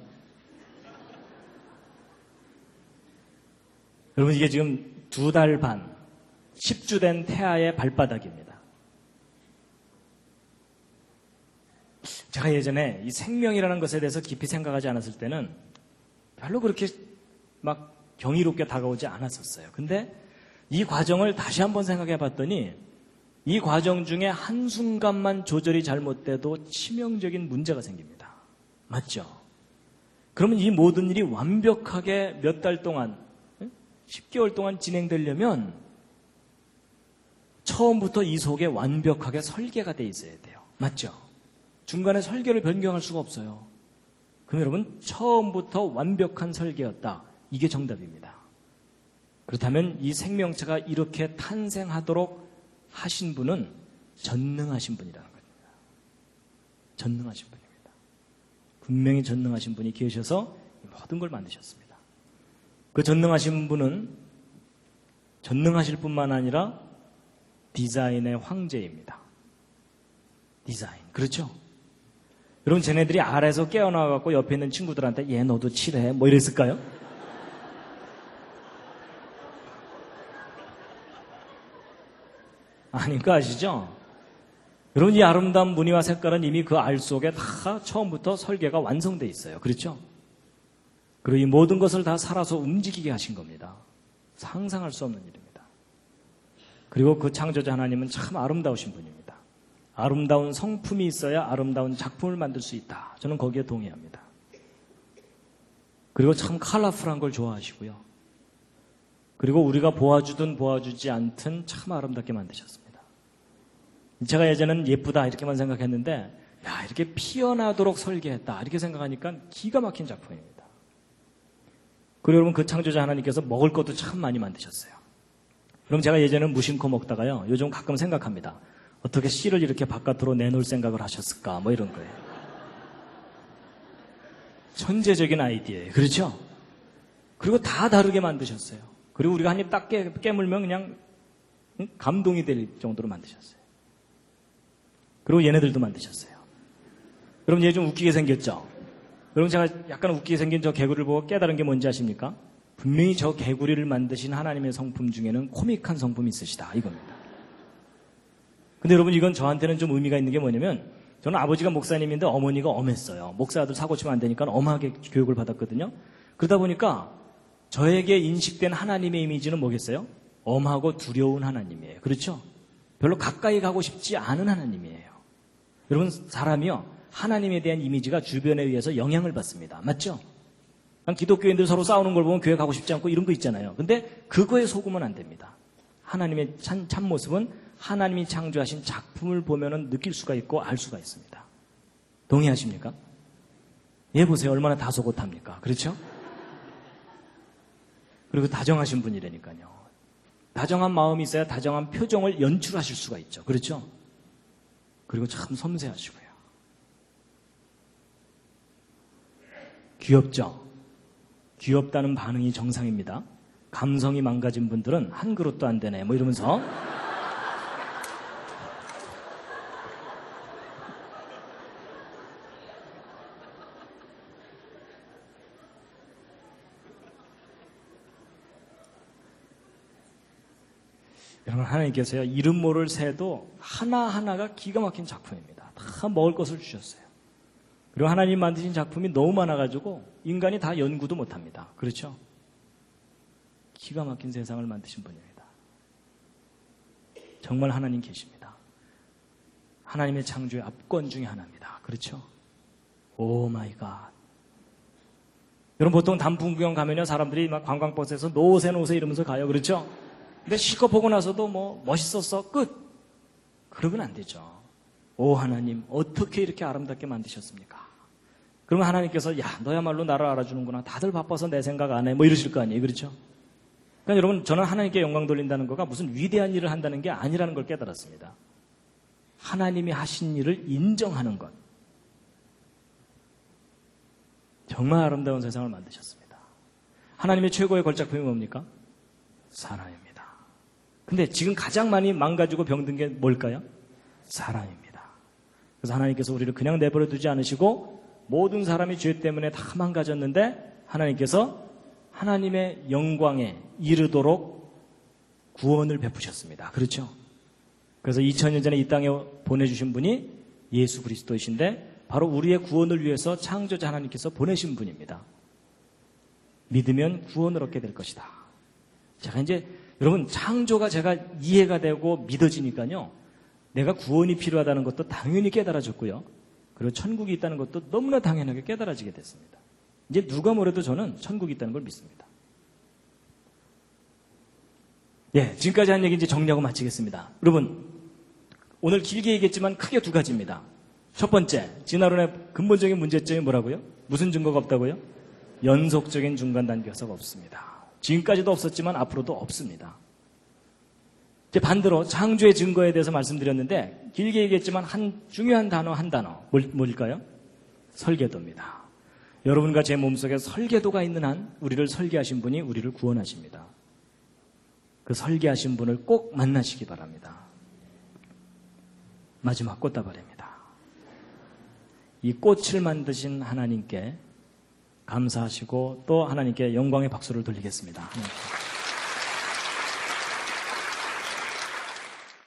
여러분 이게 지금 2달 반 10주 된 태아의 발바닥입니다. 제가 예전에 이 생명이라는 것에 대해서 깊이 생각하지 않았을 때는 별로 그렇게 막 경이롭게 다가오지 않았었어요. 근데 이 과정을 다시 한번 생각해 봤더니 이 과정 중에 한순간만 조절이 잘못돼도 치명적인 문제가 생깁니다. 맞죠? 그러면 이 모든 일이 완벽하게 몇 달 동안 10개월 동안 진행되려면 처음부터 이 속에 완벽하게 설계가 돼 있어야 돼요. 맞죠? 중간에 설계를 변경할 수가 없어요. 그럼 여러분 처음부터 완벽한 설계였다. 이게 정답입니다. 그렇다면 이 생명체가 이렇게 탄생하도록 하신 분은 전능하신 분이라는 겁니다. 전능하신 분입니다. 분명히 전능하신 분이 계셔서 모든 걸 만드셨습니다. 그 전능하신 분은 전능하실 뿐만 아니라 디자인의 황제입니다. 디자인. 그렇죠? 여러분 쟤네들이 아래에서 깨어나와갖고 옆에 있는 친구들한테 얘 너도 칠해 뭐 이랬을까요? 아니까 아시죠? 여러분 이 아름다운 무늬와 색깔은 이미 그 알 속에 다 처음부터 설계가 완성되어 있어요. 그렇죠? 그리고 이 모든 것을 다 살아서 움직이게 하신 겁니다. 상상할 수 없는 일입니다. 그리고 그 창조자 하나님은 참 아름다우신 분입니다. 아름다운 성품이 있어야 아름다운 작품을 만들 수 있다. 저는 거기에 동의합니다. 그리고 참 컬러풀한 걸 좋아하시고요. 그리고 우리가 보아주든 보아주지 않든 참 아름답게 만드셨습니다. 제가 예전에는 예쁘다 이렇게만 생각했는데 야 이렇게 피어나도록 설계했다 이렇게 생각하니까 기가 막힌 작품입니다. 그리고 여러분 그 창조자 하나님께서 먹을 것도 참 많이 만드셨어요. 그럼 제가 예전에는 무심코 먹다가요 요즘 가끔 생각합니다. 어떻게 씨를 이렇게 바깥으로 내놓을 생각을 하셨을까 뭐 이런 거예요. 천재적인 아이디어예요. 그렇죠? 그리고 다 다르게 만드셨어요. 그리고 우리가 한 입 딱 깨물면 그냥 감동이 될 정도로 만드셨어요. 그리고 얘네들도 만드셨어요. 여러분 얘 좀 웃기게 생겼죠? 여러분 제가 약간 웃기게 생긴 저 개구리를 보고 깨달은 게 뭔지 아십니까? 분명히 저 개구리를 만드신 하나님의 성품 중에는 코믹한 성품이 있으시다 이겁니다. 근데 여러분 이건 저한테는 좀 의미가 있는 게 뭐냐면 저는 아버지가 목사님인데 어머니가 엄했어요. 목사 아들 사고 치면 안 되니까 엄하게 교육을 받았거든요. 그러다 보니까 저에게 인식된 하나님의 이미지는 뭐겠어요? 엄하고 두려운 하나님이에요. 그렇죠? 별로 가까이 가고 싶지 않은 하나님이에요. 여러분 사람이요 하나님에 대한 이미지가 주변에 의해서 영향을 받습니다. 맞죠? 기독교인들 서로 싸우는 걸 보면 교회 가고 싶지 않고 이런 거 있잖아요. 근데 그거에 속으면 안 됩니다. 하나님의 참모습은 하나님이 창조하신 작품을 보면은 느낄 수가 있고 알 수가 있습니다. 동의하십니까? 얘 보세요. 얼마나 다소곳합니까? 그렇죠? 그리고 다정하신 분이라니까요. 다정한 마음이 있어야 다정한 표정을 연출하실 수가 있죠. 그렇죠? 그리고 참 섬세하시고요. 귀엽죠? 귀엽다는 반응이 정상입니다. 감성이 망가진 분들은 한 그릇도 안 되네 뭐 이러면서 여러분, 하나님께서요, 이름 모를 새도 하나하나가 기가 막힌 작품입니다. 다 먹을 것을 주셨어요. 그리고 하나님 만드신 작품이 너무 많아가지고 인간이 다 연구도 못합니다. 그렇죠? 기가 막힌 세상을 만드신 분입니다. 정말 하나님 계십니다. 하나님의 창조의 압권 중에 하나입니다. 그렇죠? 오 마이 갓. 여러분, 보통 단풍구경 가면요, 사람들이 막 관광버스에서 노세 이러면서 가요. 그렇죠? 근데 실컷 보고 나서도 뭐 멋있었어 끝. 그러면 안 되죠. 오 하나님, 어떻게 이렇게 아름답게 만드셨습니까? 그러면 하나님께서 야 너야말로 나를 알아주는구나. 다들 바빠서 내 생각 안 해. 뭐 이러실 거 아니에요. 그렇죠? 그러니까 여러분, 저는 하나님께 영광 돌린다는 거가 무슨 위대한 일을 한다는 게 아니라는 걸 깨달았습니다. 하나님이 하신 일을 인정하는 것. 정말 아름다운 세상을 만드셨습니다. 하나님의 최고의 걸작품이 뭡니까? 사람입니다. 근데 지금 가장 많이 망가지고 병든 게 뭘까요? 사람입니다. 그래서 하나님께서 우리를 그냥 내버려 두지 않으시고 모든 사람이 죄 때문에 다 망가졌는데 하나님께서 하나님의 영광에 이르도록 구원을 베푸셨습니다. 그렇죠? 그래서 2000년 전에 이 땅에 보내주신 분이 예수 그리스도이신데 바로 우리의 구원을 위해서 창조자 하나님께서 보내신 분입니다. 믿으면 구원을 얻게 될 것이다. 제가 이제 여러분, 창조가 제가 이해가 되고 믿어지니까요, 내가 구원이 필요하다는 것도 당연히 깨달아졌고요, 그리고 천국이 있다는 것도 너무나 당연하게 깨달아지게 됐습니다. 이제 누가 뭐래도 저는 천국이 있다는 걸 믿습니다. 예, 지금까지 한 얘기 이제 정리하고 마치겠습니다. 여러분, 오늘 길게 얘기했지만 크게 두 가지입니다. 첫 번째, 진화론의 근본적인 문제점이 뭐라고요? 무슨 증거가 없다고요? 연속적인 중간 단계가 없습니다. 지금까지도 없었지만 앞으로도 없습니다. 이제 반대로 창조의 증거에 대해서 말씀드렸는데 길게 얘기했지만 한 중요한 단어 한 단어 뭘까요? 설계도입니다. 여러분과 제 몸속에 설계도가 있는 한 우리를 설계하신 분이 우리를 구원하십니다. 그 설계하신 분을 꼭 만나시기 바랍니다. 마지막 꽃다발입니다. 이 꽃을 만드신 하나님께 감사하시고 또 하나님께 영광의 박수를 돌리겠습니다.